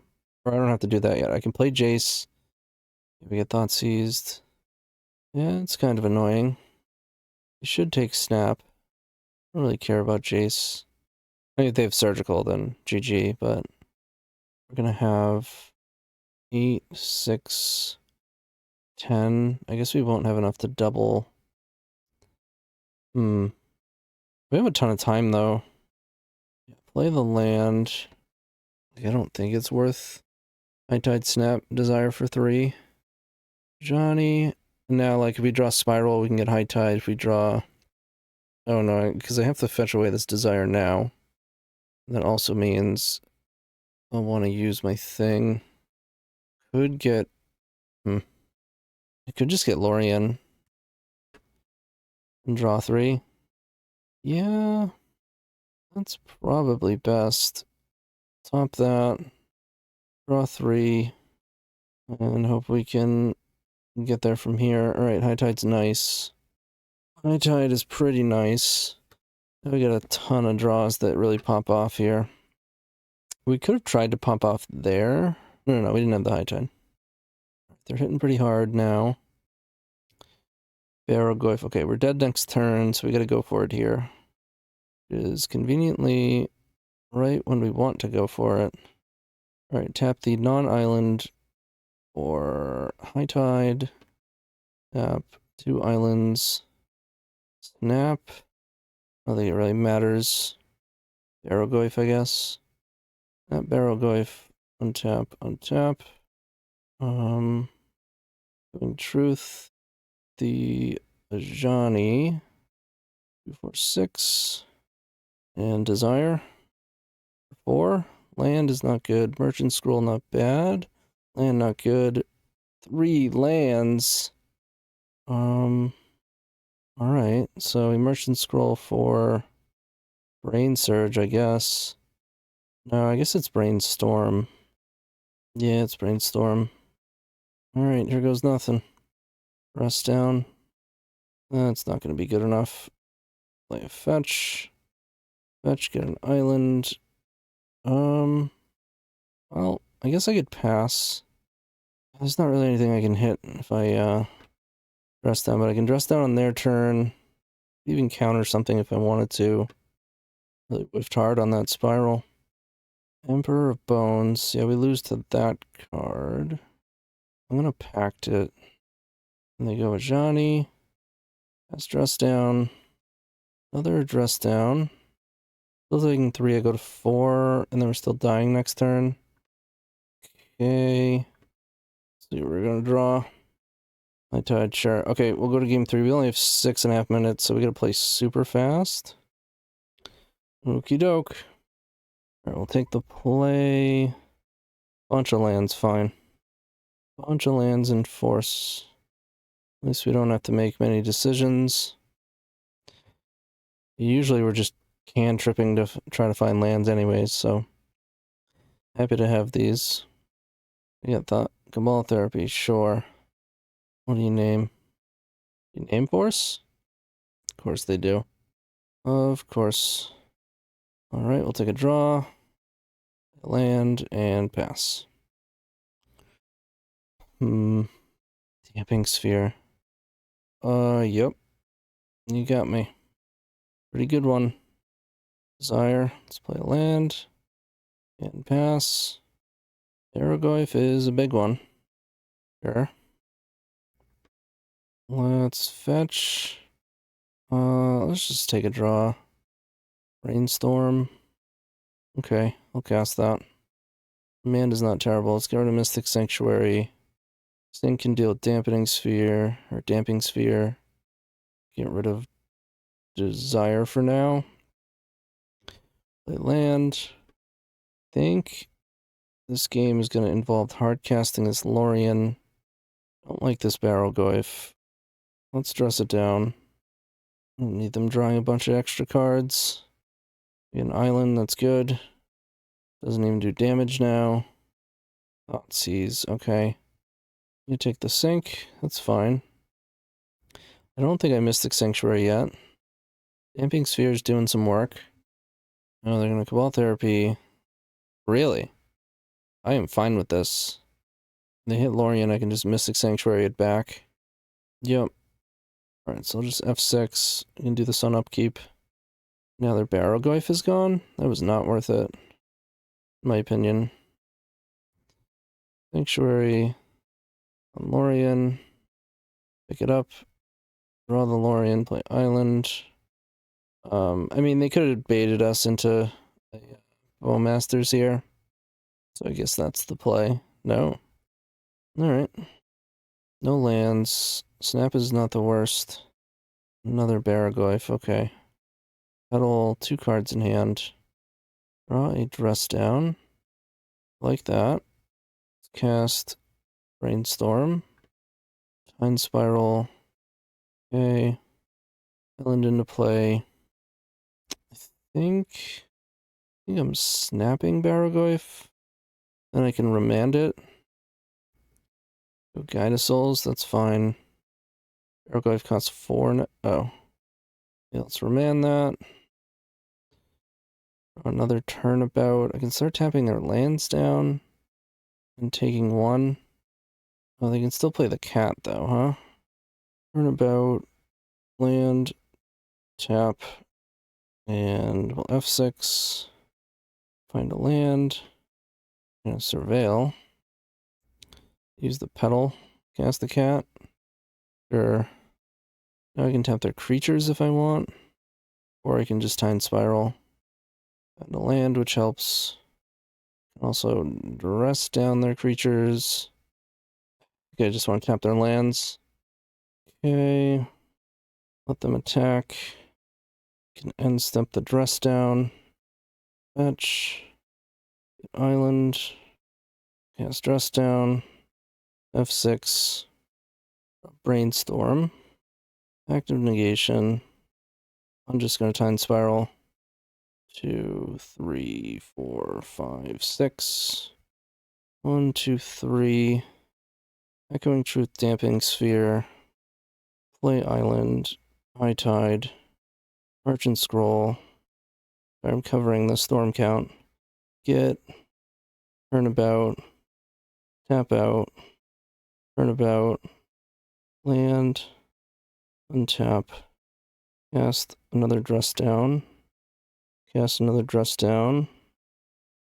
I don't have to do that yet. I can play Jace. We get Thought Seized. Yeah, it's kind of annoying. You should take Snap. I don't really care about Jace. I mean, if they have Surgical, then GG, but we're gonna have 8, 6, 10. I guess we won't have enough to double. We have a ton of time, though. Play the land. I don't think it's worth High Tide Snap Desire for 3. Johnny. Now, like, if we draw Spiral, we can get High Tide. If we draw... Oh, no, because I have to fetch away this Desire now. That also means I'll want to use my thing. Could get... I could just get Lorien. And draw 3. Yeah... That's probably best. Top that. Draw 3. And hope we can get there from here. Alright, High Tide's nice. High Tide is pretty nice. We got a ton of draws that really pop off here. We could have tried to pop off there. No, we didn't have the High Tide. They're hitting pretty hard now. Barrogoyf. Okay, we're dead next turn, so we gotta go for it here. It is conveniently right when we want to go for it. Alright, tap the non-island or High Tide. Tap 2 islands. Snap. I don't think it really matters. Barrogoyf, I guess. Snap Barrogoyf. Untap, untap. Doing truth. The Ajani. 2, 4, 6. And Desire. 4. Land is not good. Merchant Scroll not bad. Land not good. 3 lands. Alright, so Immersion Scroll for Brain Surge, I guess. No, I guess it's Brainstorm. Yeah, it's Brainstorm. Alright, here goes nothing. Rest down. That's not going to be good enough. Play a fetch. Fetch, get an island. Well, I guess I could pass. There's not really anything I can hit if I, dress down, but I can dress down on their turn. Even counter something if I wanted to. Really whiffed hard on that spiral. Emperor of Bones. Yeah, we lose to that card. I'm gonna pact it. And they go with Johnny. That's dress down. Another dress down. Still taking 3, I go to 4, and then we're still dying next turn. Okay. Let's see what we're gonna draw. High Tide, sure. Okay, we'll go to game 3. We only have 6.5 minutes, so we gotta play super fast. Okie doke. Alright, we'll take the play. Bunch of lands, fine. Bunch of lands and force. At least we don't have to make many decisions. Usually we're just cantripping to try to find lands anyways, so happy to have these. We got the Cabal Therapy, sure. What do you name? You name force? Of course they do. Of course. Alright, we'll take a draw. Land and pass. Damping Sphere. Yep. You got me. Pretty good one. Desire. Let's play a land. And pass. Aragorn is a big one. Sure. Let's fetch. Let's just take a draw. Rainstorm. Okay, I'll cast that. Command is not terrible. Let's get rid of Mystic Sanctuary. This thing can deal Dampening Sphere, or Damping Sphere. Get rid of Desire for now. Play land. I think this game is going to involve hard casting this Lorien. I don't like this Barrowgoyf. Let's dress it down. I don't need them drawing a bunch of extra cards. An island, that's good. Doesn't even do damage now. Thoughtseize, okay. You take the sink, that's fine. I don't think I Mystic Sanctuary yet. Damping Sphere is doing some work. Oh, they're gonna Cabal Therapy. Really? I am fine with this. They hit Lorien, I can just Mystic Sanctuary it back. Yep. Alright, so I'll just F6. You can do the Sun Upkeep. Now their Barrowgoyf is gone? That was not worth it. In my opinion. Sanctuary. On Lorien. Pick it up. Draw the Lorien, play Island. I mean, they could have baited us into Bowmasters here. So I guess that's the play. No. Alright. No lands. Snap is not the worst. Another Barrowgoyf, okay. Petal, 2 cards in hand. Draw a dress down. Like that. Let's cast Brainstorm. Time Spiral. Okay. Island into play. I think I'm snapping Barrowgoyf. Then I can remand it. Go Guide of Souls, that's fine. Barrowgoyf costs 4. Oh. Yeah, let's remand that. Another Turnabout. I can start tapping their lands down. And taking 1. Oh, they can still play the cat, though, huh? Turnabout. Land. Tap. And we'll F6. Find a land. And surveil. Use the petal. Cast the cat. Sure. Now I can tap their creatures if I want. Or I can just Time Spiral. And a land, which helps. Also dress down their creatures. Okay, I just want to tap their lands. Okay. Let them attack. Can end step the dress down. Fetch. Island. Cast Dress Down. F6. Brainstorm. Active Negation. I'm just going to Time Spiral. 2, 3, 4, 5, 6. 1, 2, 3. Echoing Truth, Damping Sphere. Play Island. High Tide. Merchant Scroll. I'm covering the storm count. Get. Turnabout. Tap out. Turnabout. Land. Untap. Cast another Dress Down. Cast another Dress Down.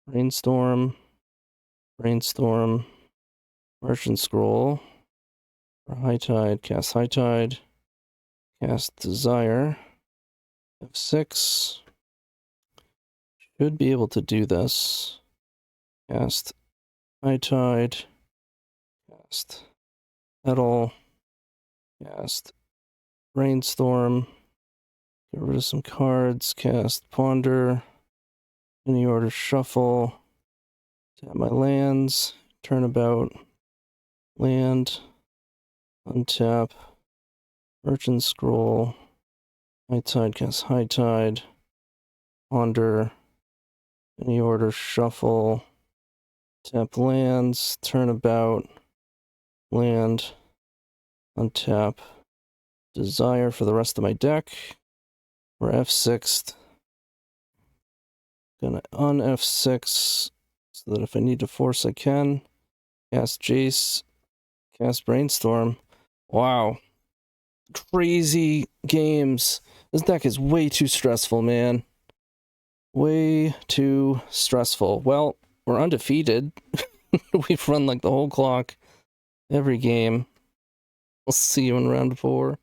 Brainstorm. Brainstorm. Merchant Scroll. For High Tide. Cast High Tide. Cast Desire. F6. Should be able to do this. Cast High Tide. Cast Metal. Cast Brainstorm. Get rid of some cards. Cast Ponder. Any order shuffle. Tap my lands. Turnabout. Land. Untap. Merchant Scroll. High Tide. Cast High Tide. Ponder. Any order shuffle. Tap lands. Turnabout. Land. Untap. Desire for the rest of my deck. We're F6'd. Gonna un-F6 so that if I need to force, I can. Cast Jace. Cast Brainstorm. Wow. Crazy games. This deck is way too stressful, man. Way too stressful. Well, we're undefeated. We've run like the whole clock. Every game. We'll see you in round 4. All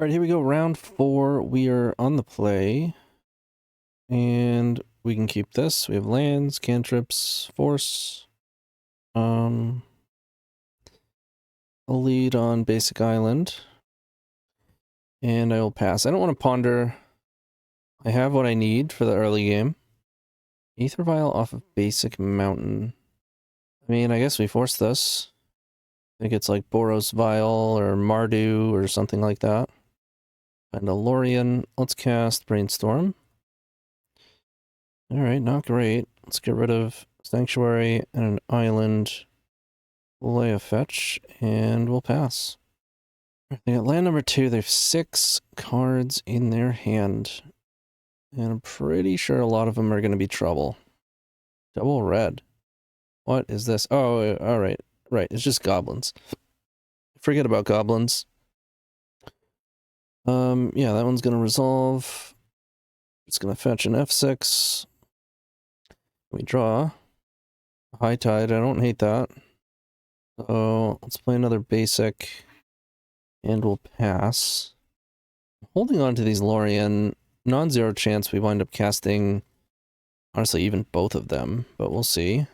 right, here we go. Round 4. We are on the play. And we can keep this. We have lands, cantrips, force. I'll lead on basic island. And I will pass. I don't want to ponder. I have what I need for the early game. Aether Vial off of basic mountain. I mean, I guess we force this. I think it's like Boros Vial or Mardu or something like that. And a Lorien. Let's cast Brainstorm. Alright, not great. Let's get rid of Sanctuary and an island. We'll lay a fetch, and we'll pass. They got land number 2. They have 6 cards in their hand. And I'm pretty sure a lot of them are going to be trouble. Double red. What is this? Oh, alright. Right, it's just goblins. Forget about goblins. Yeah, that one's going to resolve. It's going to fetch an F6. We draw. High Tide, I don't hate that. So, let's play another basic. And we'll pass. Holding on to these Lorien, non-zero chance we wind up casting, honestly, even both of them, but we'll see.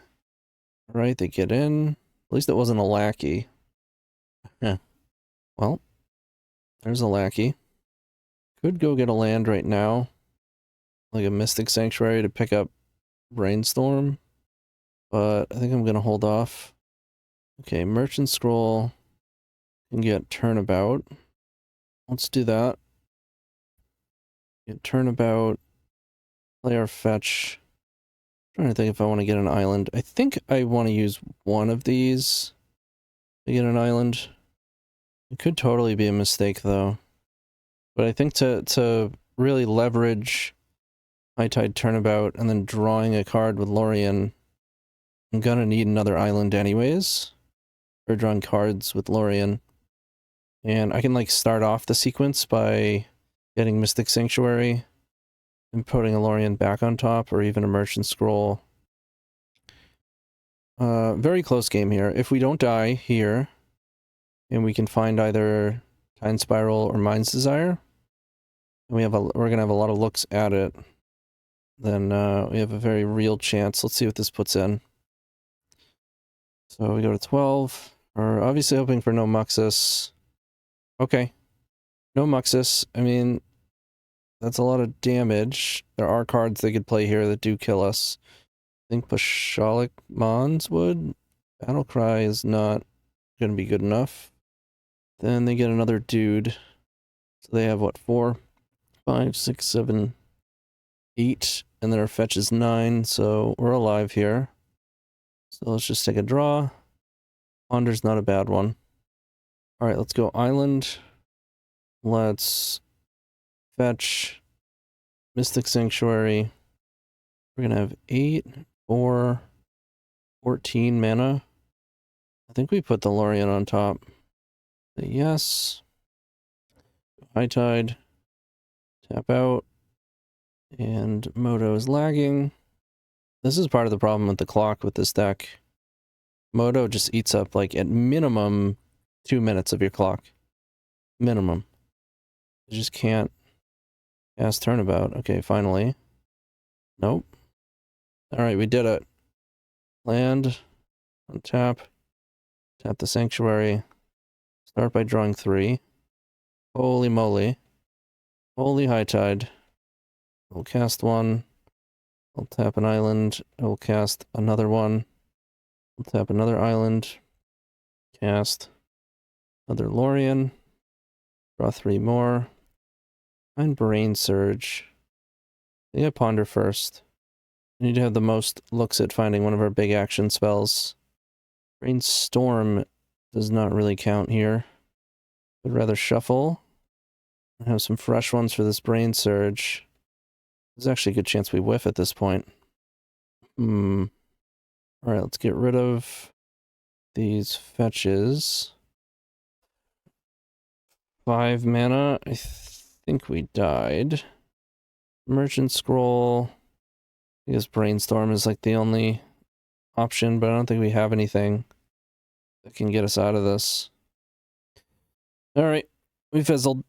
Alright, they get in. At least it wasn't a lackey. Yeah. Well, there's a lackey. Could go get a land right now. Like a Mystic Sanctuary to pick up Brainstorm. But I think I'm going to hold off. Okay, Merchant Scroll. And get Turnabout. Let's do that. Get Turnabout. Play our fetch. I'm trying to think if I want to get an island. I think I want to use one of these to get an island. It could totally be a mistake, though. But I think to really leverage High Tide Turnabout and then drawing a card with Lorien, I'm gonna need another island anyways. Or drawing cards with Lorien. And I can like start off the sequence by getting Mystic Sanctuary and putting a Lorien back on top, or even a Merchant Scroll. Very close game here. If we don't die here, and we can find either Time Spiral or Mind's Desire, and we're gonna have a lot of looks at it, then we have a very real chance. Let's see what this puts in. So we go to 12. We're obviously hoping for no Muxus. Okay. No Muxus. I mean, that's a lot of damage. There are cards they could play here that do kill us. I think Pashalik Mons would. Battle Cry is not going to be good enough. Then they get another dude. So they have what, 4, 5, 6, 7, 8, and then our fetch is 9, so we're alive here. So let's just take a draw. Ponder's not a bad one. Alright, let's go island. Let's fetch Mystic Sanctuary. We're gonna have 8, 4, 14 mana. I think we put the Lorien on top. Yes. High Tide. Tap out. And Moto is lagging. This is part of the problem with the clock with this deck. Moto just eats up, like, at minimum 2 minutes of your clock. Minimum. You just can't cast Turnabout. Okay, finally. Nope. Alright, we did it. Land. Untap. Tap the Sanctuary. Start by drawing 3. Holy moly. Holy High Tide. We'll cast 1. I'll tap an island. I will cast another one. I'll tap another island. Cast another Lorien. Draw 3 more. Find Brain Surge. I think I ponder first. I need to have the most looks at finding one of our big action spells. Brainstorm does not really count here. I'd rather shuffle and have some fresh ones for this Brain Surge. There's actually a good chance we whiff at this point. Alright, let's get rid of these fetches. 5 mana. I think we died. Merchant Scroll. I guess Brainstorm is like the only option, but I don't think we have anything that can get us out of this. Alright, we fizzled.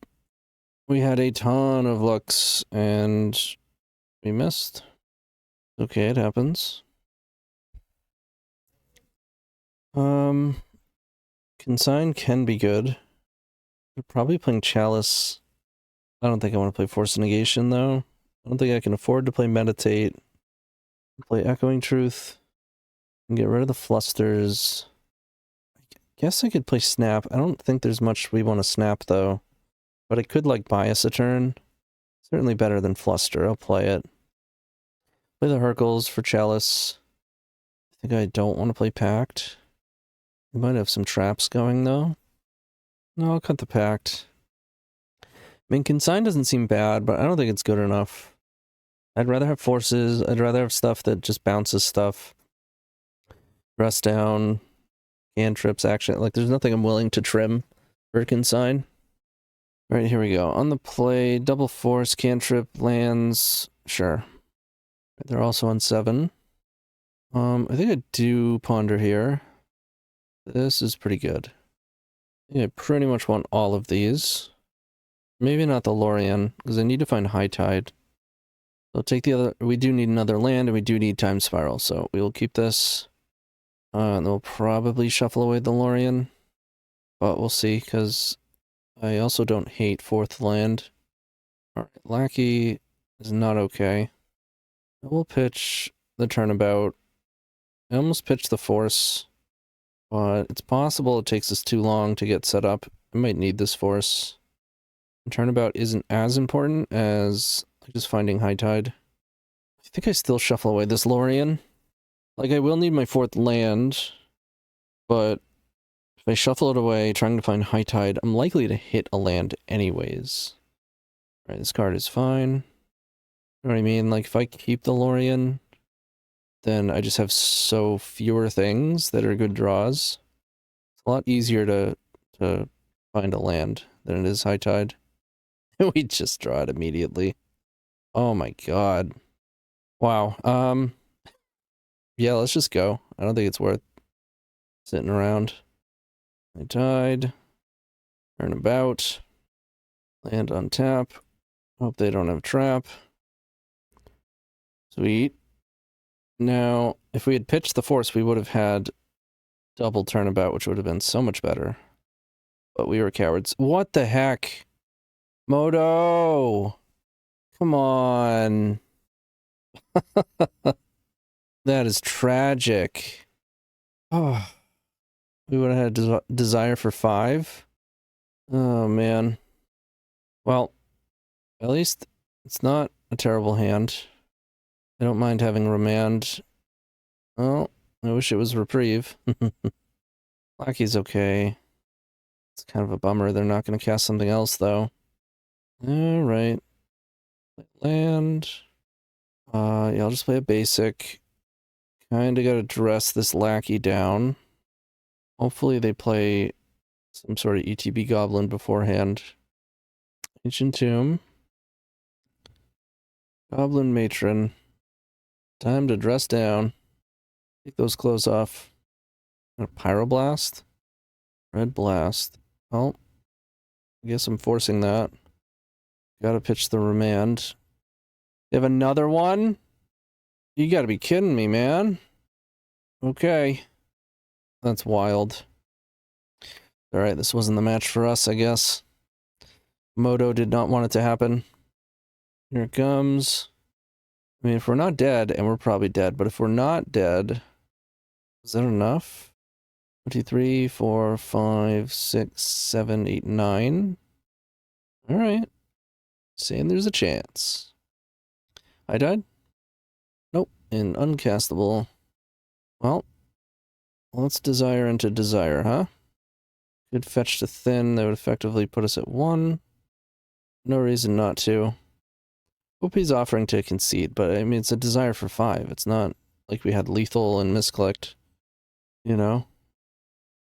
We had a ton of looks, and we missed. Okay, it happens. Consign can be good. We're probably playing Chalice. I don't think I want to play Force Negation, though. I don't think I can afford to play Meditate. Play Echoing Truth. And get rid of the Flusters. I guess I could play Snap. I don't think there's much we want to snap, though. But I could, like, bias a turn. Certainly better than Fluster. I'll play it. Play the Hercules for Chalice. I think I don't want to play Pact. We might have some traps going, though. No, I'll cut the Pact. I mean, Consign doesn't seem bad, but I don't think it's good enough. I'd rather have forces. I'd rather have stuff that just bounces stuff. Rest down. Cantrips, action. Like, there's nothing I'm willing to trim for Consign. Alright, here we go. On the play, double force, cantrip, lands. Sure. They're also on 7. I think I do ponder here. This is pretty good. I think I pretty much want all of these. Maybe not the Lorien, because I need to find High Tide. So I'll take the other. We do need another land, and we do need Time Spiral, so we will keep this. And we'll probably shuffle away the Lorien. But we'll see, because I also don't hate 4th land. Alright, Lackey is not okay. I will pitch the Turnabout. I almost pitched the Force, but it's possible it takes us too long to get set up. I might need this Force. And Turnabout isn't as important as just finding High Tide. I think I still shuffle away this Lorien. Like, I will need my 4th land, but if I shuffle it away, trying to find High Tide, I'm likely to hit a land anyways. Alright, this card is fine. You know what I mean? Like, if I keep the Lorien, then I just have so fewer things that are good draws. It's a lot easier to find a land than it is High Tide. We just draw it immediately. Oh my god. Wow. Yeah, let's just go. I don't think it's worth sitting around. I died. Turnabout. Land on tap. Hope they don't have trap. Sweet. Now, if we had pitched the Force, we would have had double Turnabout, which would have been so much better. But we were cowards. What the heck? Moto! Come on. That is tragic. Oh, We would have had a desire for 5. Oh, man. Well, at least it's not a terrible hand. I don't mind having Remand. Oh, I wish it was Reprieve. Lackey's okay. It's kind of a bummer. They're not going to cast something else, though. Alright. Land. Yeah, I'll just play a basic. Kinda gotta dress this Lackey down. Hopefully they play some sort of ETB Goblin beforehand. Ancient Tomb. Goblin Matron. Time to dress down. Take those clothes off. A Pyroblast. Red Blast. Oh. I guess I'm forcing that. Gotta pitch the Remand. They have another one? You gotta be kidding me, man. Okay. That's wild. Alright, this wasn't the match for us, I guess. Moto did not want it to happen. Here it comes. I mean, if we're not dead, and we're probably dead, but if we're not dead, is that enough? 1, 2, 3, 4, 5, 6, 7, 8, 9. Alright. Saying there's a chance. I died? Nope. And uncastable. Well, let's desire into desire, huh? Could fetch to thin. That would effectively put us at 1. No reason not to. Hope he's offering to concede, but I mean, it's a desire for 5. It's not like we had lethal and misclicked. You know?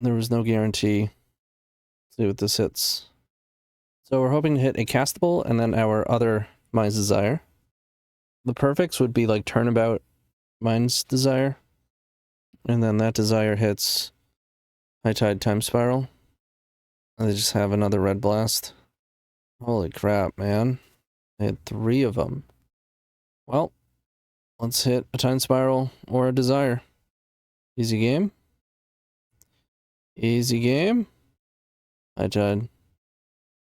There was no guarantee. Let's see what this hits. So we're hoping to hit a castable and then our other Mind's Desire. The perfects would be like Turnabout, Mind's Desire. And then that desire hits High Tide Time Spiral. And they just have another Red Blast. Holy crap, man. They had 3 of them. Well, let's hit a Time Spiral or a Desire. Easy game. Easy game. High Tide.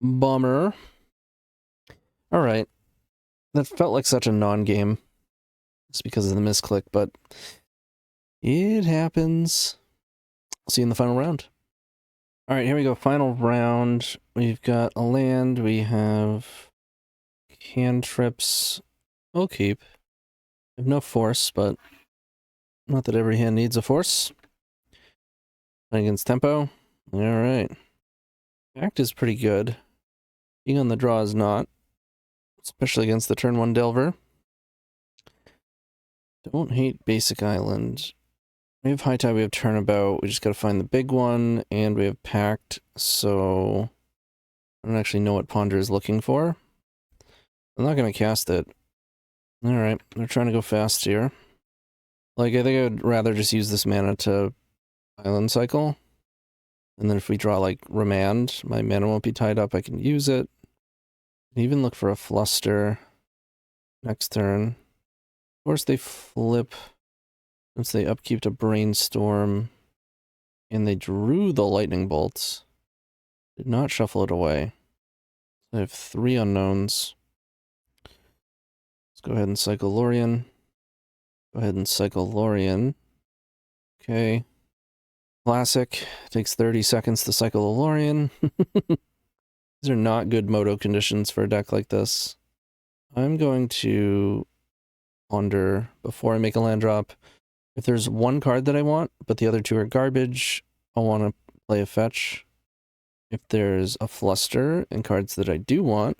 Bummer. Alright. That felt like such a non-game. Just because of the misclick, but it happens. See you in the final round. Alright, here we go. Final round. We've got a land. We have cantrips. We'll keep. We have no force, but not that every hand needs a force. Against tempo. Alright. Act is pretty good. Being on the draw is not. Especially against the turn 1 Delver. Don't hate basic island. We have High Tide, we have Turnabout. We just gotta find the big one, and we have Pact, so I don't actually know what Ponder is looking for. I'm not gonna cast it. Alright, they're trying to go fast here. Like, I think I would rather just use this mana to island cycle. And then if we draw, like, Remand, my mana won't be tied up, I can use it. Even look for a Fluster next turn. Of course, they flip since they upkeep to Brainstorm. And they drew the Lightning Bolts. Did not shuffle it away. So I have 3 unknowns. Let's go ahead and cycle Lorien. Go ahead and cycle Lorien. Okay. Classic. Takes 30 seconds to cycle a Lorien. These are not good Moto conditions for a deck like this. I'm going to ponder before I make a land drop. If there's one card that I want, but the other 2 are garbage, I'll want to play a fetch. If there's a fluster and cards that I do want,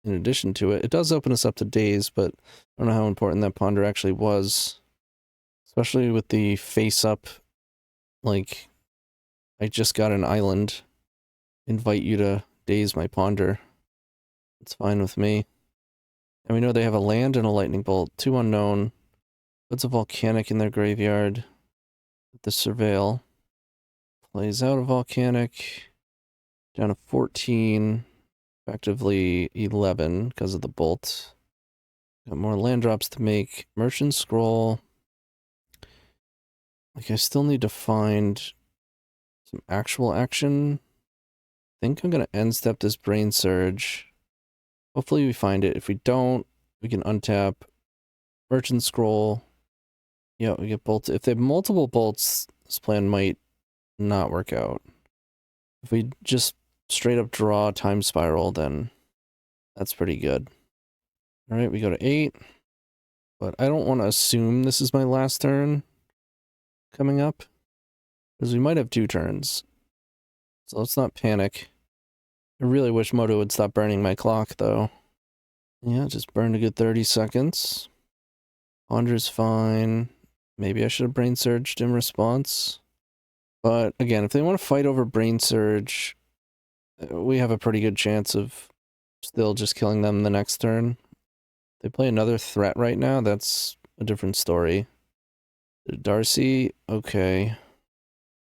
in addition to it, it does open us up to days, but I don't know how important that ponder actually was. Especially with the face-up, like, I just got an island. Invite you to daze my ponder. It's fine with me. And we know they have a land and a lightning bolt. 2 unknown. Puts a volcanic in their graveyard. With the surveil. Plays out a volcanic. Down to 14. Effectively 11 because of the bolt. Got more land drops to make. Merchant Scroll. Like, I still need to find some actual action. I think I'm going to end step this Brain Surge. Hopefully we find it. If we don't, we can untap. Merchant Scroll. Yeah, we get bolts. If they have multiple bolts, this plan might not work out. If we just straight up draw Time Spiral, then that's pretty good. All right, we go to 8. But I don't want to assume this is my last turn coming up, because we might have 2 turns. So let's not panic. I really wish Moto would stop burning my clock, though. Yeah, just burned a good 30 seconds. Ponder's fine. Maybe I should have Brain Surged in response. But again, if they want to fight over Brain Surge, we have a pretty good chance of still just killing them the next turn. They play another threat right now, that's a different story. Darcy, okay.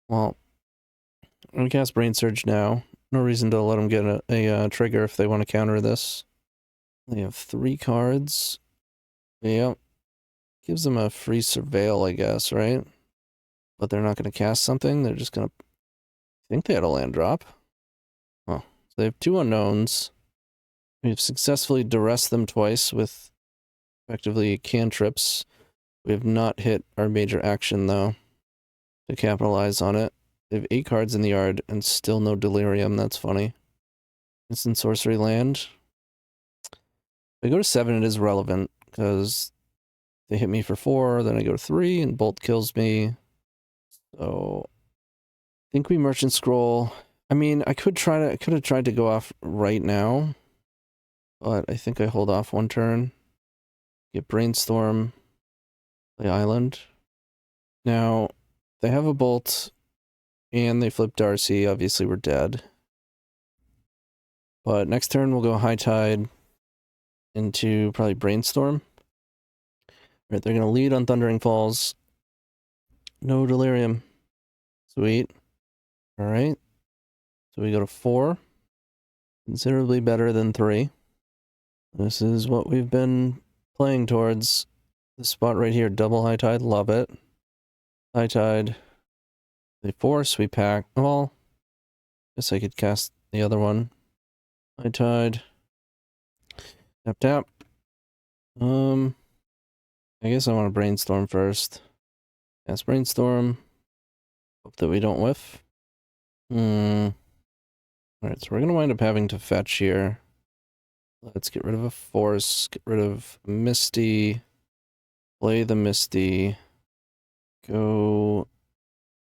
Well, I'm gonna cast Brain Surge now. No reason to let them get a trigger if they want to counter this. They have 3 cards. Yep. Gives them a free Surveil, I guess, right? But they're not going to cast something. They're just going to... I think they had a land drop. Oh, so they have 2 unknowns. We've successfully duressed them twice with effectively cantrips. We have not hit our major action, though, to capitalize on it. They have 8 cards in the yard and still no Delirium. That's funny. Instant sorcery land. If I go to 7, it is relevant, because they hit me for 4, then I go to 3, and Bolt kills me. So, I think we Merchant Scroll. I mean, I could have tried to go off right now, but I think I hold off 1 turn. Get Brainstorm, play Island. Now, they have a Bolt, and they flip Darcy. Obviously, we're dead. But next turn, we'll go High Tide into probably Brainstorm. Right, they're going to lead on Thundering Falls. No Delirium. Sweet. Alright. So we go to 4. Considerably better than 3. This is what we've been playing towards. This spot right here, double High Tide, love it. High Tide. They force, we pack. Well, guess I could cast the other one. High Tide. Tap tap. I guess I want to Brainstorm first. Cast Brainstorm. Hope that we don't whiff. Alright, so we're gonna wind up having to fetch here. Let's get rid of a force, get rid of Misty, play the Misty, go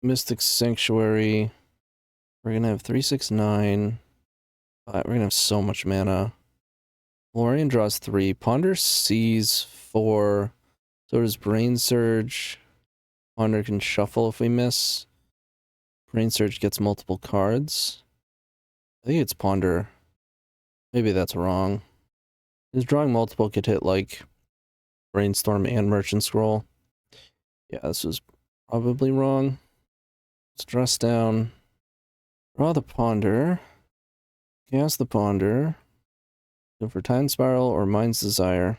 Mystic Sanctuary. We're gonna have 3, 6, 9. We're gonna have so much mana. Lorien draws 3. Ponder sees 4. So does Brain Surge. Ponder can shuffle if we miss. Brain Surge gets multiple cards. I think it's Ponder. Maybe that's wrong. His drawing multiple could hit like Brainstorm and Merchant Scroll. Yeah, this was probably wrong. Let's dress down. Draw the Ponder. Cast the Ponder. Go for Time Spiral or Mind's Desire.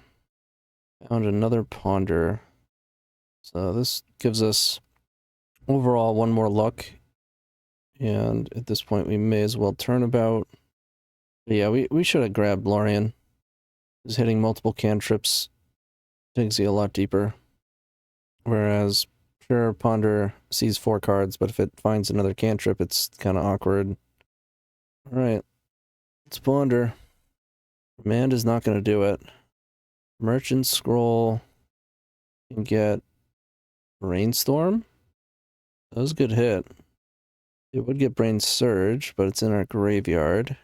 Found another Ponder. So this gives us overall 1 more luck. And at this point we may as well Turnabout. But yeah, we should have grabbed Lorien. He's hitting multiple cantrips. Takes you a lot deeper. Whereas, sure, Ponder sees 4 cards, but if it finds another cantrip, it's kind of awkward. Alright. Let's Ponder. Command is not going to do it. Merchant Scroll. Can get Brainstorm. That was a good hit. It would get Brain Surge, but it's in our graveyard.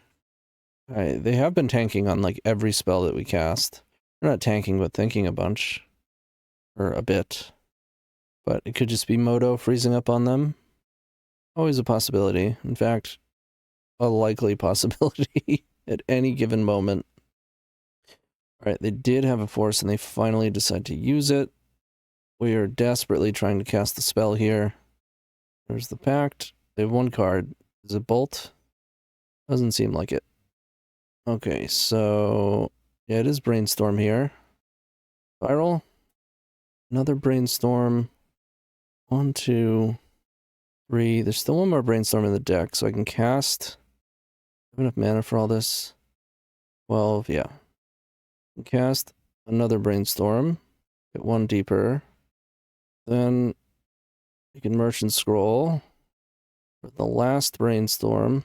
Alright, they have been tanking on like every spell that we cast. They're not tanking, but thinking a bunch. Or a bit. But it could just be Moto freezing up on them. Always a possibility. In fact, a likely possibility at any given moment. Alright, they did have a force and they finally decide to use it. We are desperately trying to cast the spell here. There's the Pact. They have 1 card. Is it Bolt? Doesn't seem like it. Okay, so... yeah, it is Brainstorm here. Spiral. Another Brainstorm. 1, 2, 3. There's still 1 more Brainstorm in the deck, so I can cast... I have enough mana for all this. 12, yeah. Cast another Brainstorm. Get 1 deeper. Then you can Merchant Scroll. For the last brainstorm.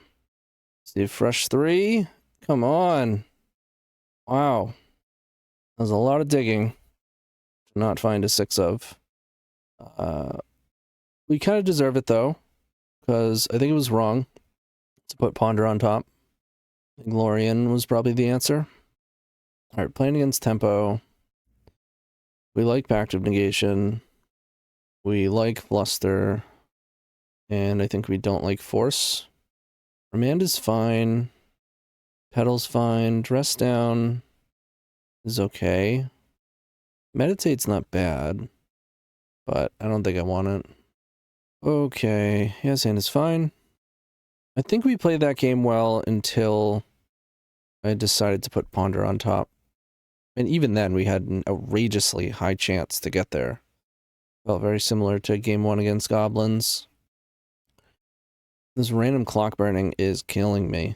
See a fresh 3. Come on. Wow. That was a lot of digging to not find a 6 of. We kind of deserve it though, because I think it was wrong to put Ponder on top. I think Lorien was probably the answer. Alright, playing against Tempo. We like Pact of Negation. We like Fluster. And I think we don't like Force. Remand is fine. Petal's fine. Dress Down is okay. Meditate's not bad. But I don't think I want it. Okay. Yes, hand is fine. I think we played that game well until I decided to put Ponder on top. And even then, we had an outrageously high chance to get there. Felt very similar to game 1 against Goblins. This random clock burning is killing me.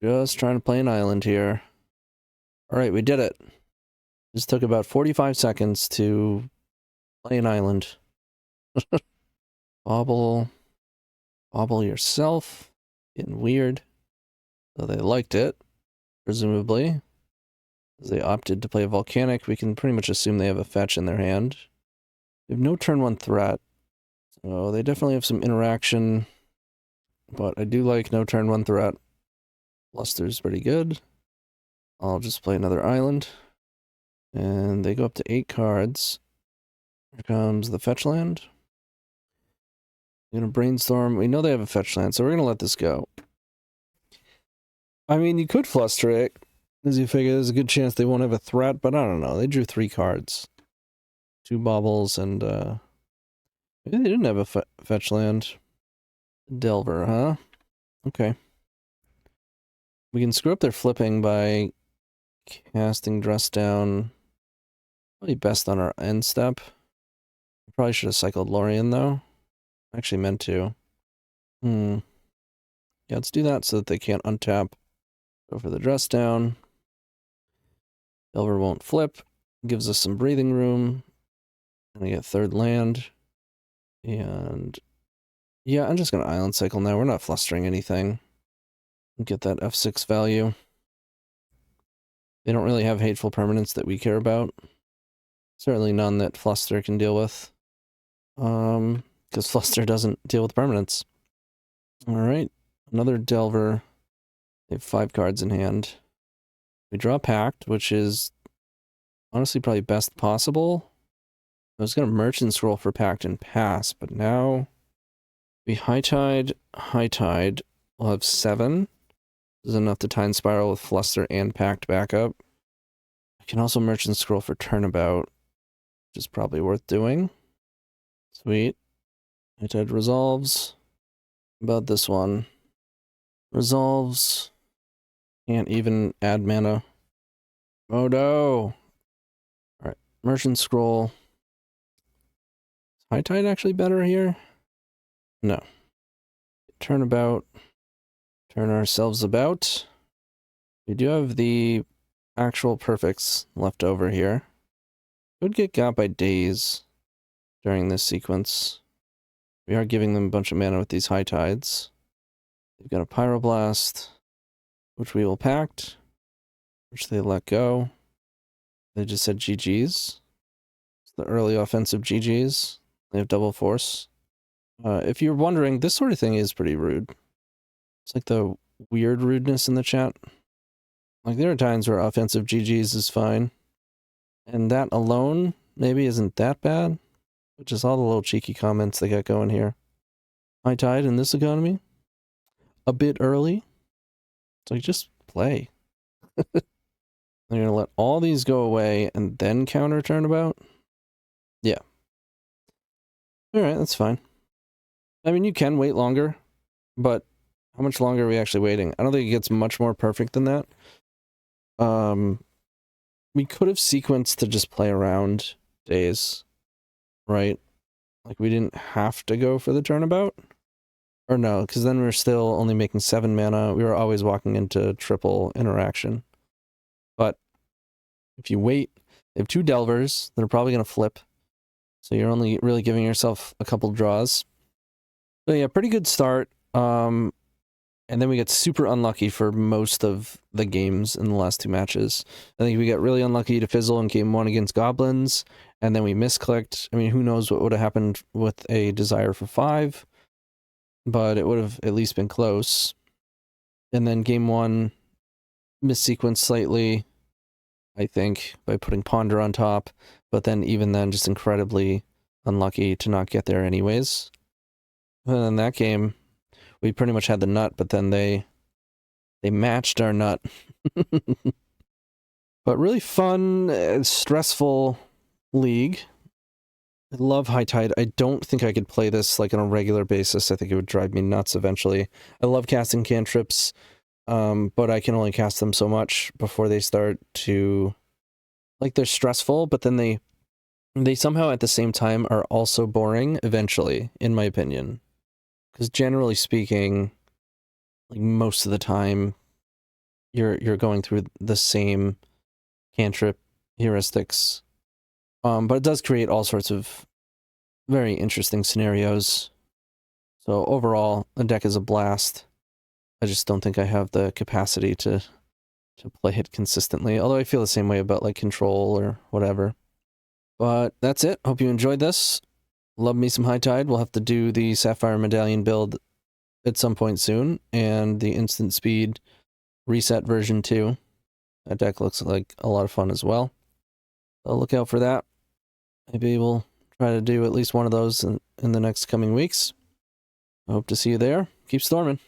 Just trying to play an island here. Alright, we did it. Just took about 45 seconds to play an island. Bobble yourself. Getting weird. So they liked it, presumably. As they opted to play a volcanic, we can pretty much assume they have a fetch in their hand. They have no turn 1 threat. So they definitely have some interaction. But I do like no turn 1 threat. Luster's pretty good. I'll just play another island. And they go up to 8 cards. Here comes the fetch land. We're going to brainstorm. We know they have a fetch land, so we're going to let this go. I mean, you could fluster it, as you figure there's a good chance they won't have a threat, but I don't know. They drew 3 cards. 2 baubles, and maybe they didn't have a fetch land. Delver, huh? Okay. We can screw up their flipping by casting Dress Down. Probably best on our end step. Probably should have cycled Lorien, though. I actually meant to. Yeah, let's do that so that they can't untap. Go for the Dress Down. Delver won't flip. Gives us some breathing room. And I get 3rd land. And yeah, I'm just going to island cycle now. We're not flustering anything. Get that F6 value. They don't really have hateful permanents that we care about. Certainly none that Fluster can deal with. Because Fluster doesn't deal with permanents. Alright, another Delver. They have 5 cards in hand. We draw Pact, which is honestly probably best possible. I was going to Merchant Scroll for Pact and pass, but now we High Tide. We'll have 7. This is enough to Time Spiral with Fluster and Pact backup. I can also Merchant Scroll for Turnabout, which is probably worth doing. Sweet. High Tide resolves. About this one. Resolves. Can't even add mana. Oh no! Alright, Merchant Scroll. Is High Tide actually better here? No. Turnabout. Turn ourselves about. We do have the actual perfects left over here. Could get got by Daze during this sequence. We are giving them a bunch of mana with these High Tides. They've got a Pyroblast, which we will Pact, which they let go. They just said GG's. It's the early offensive GG's. They have double force. If you're wondering, this sort of thing is pretty rude. It's like the weird rudeness in the chat. Like, there are times where offensive GG's is fine. And that alone maybe isn't that bad. Which is all the little cheeky comments they got going here. High Tide in this economy? A bit early? It's like, just play. They're going to let all these go away and then counter Turnabout? Yeah. Alright, that's fine. I mean, you can wait longer, but how much longer are we actually waiting? I don't think it gets much more perfect than that. We could have sequenced to just play around Days, right? Like, we didn't have to go for the Turnabout. Or no, because then we were still only making 7 mana. We were always walking into triple interaction. But if you wait, they have 2 Delvers that are probably going to flip. So you're only really giving yourself a couple draws. So yeah, pretty good start. And then we get super unlucky for most of the games in the last 2 matches. I think we got really unlucky to fizzle in game 1 against Goblins, and then we misclicked. I mean, who knows what would have happened with a Desire for 5, but it would have at least been close. And then game 1 missequenced slightly, I think, by putting Ponder on top, but then even then just incredibly unlucky to not get there anyways. And then that game, we pretty much had the nut, but then they matched our nut. But really fun, stressful league. I love High Tide. I don't think I could play this like on a regular basis. I think it would drive me nuts eventually. I love casting cantrips, but I can only cast them so much before they start to... Like, they're stressful, but then they somehow at the same time are also boring eventually, in my opinion. Because generally speaking, like most of the time, you're going through the same cantrip heuristics. But it does create all sorts of very interesting scenarios. So overall, the deck is a blast. I just don't think I have the capacity to play it consistently. Although I feel the same way about like Control or whatever. But that's it. Hope you enjoyed this. Love me some High Tide. We'll have to do the Sapphire Medallion build at some point soon, and the Instant Speed Reset version 2. That deck looks like a lot of fun as well. So look out for that. Maybe we'll try to do at least one of those in the next coming weeks. I hope to see you there. Keep storming.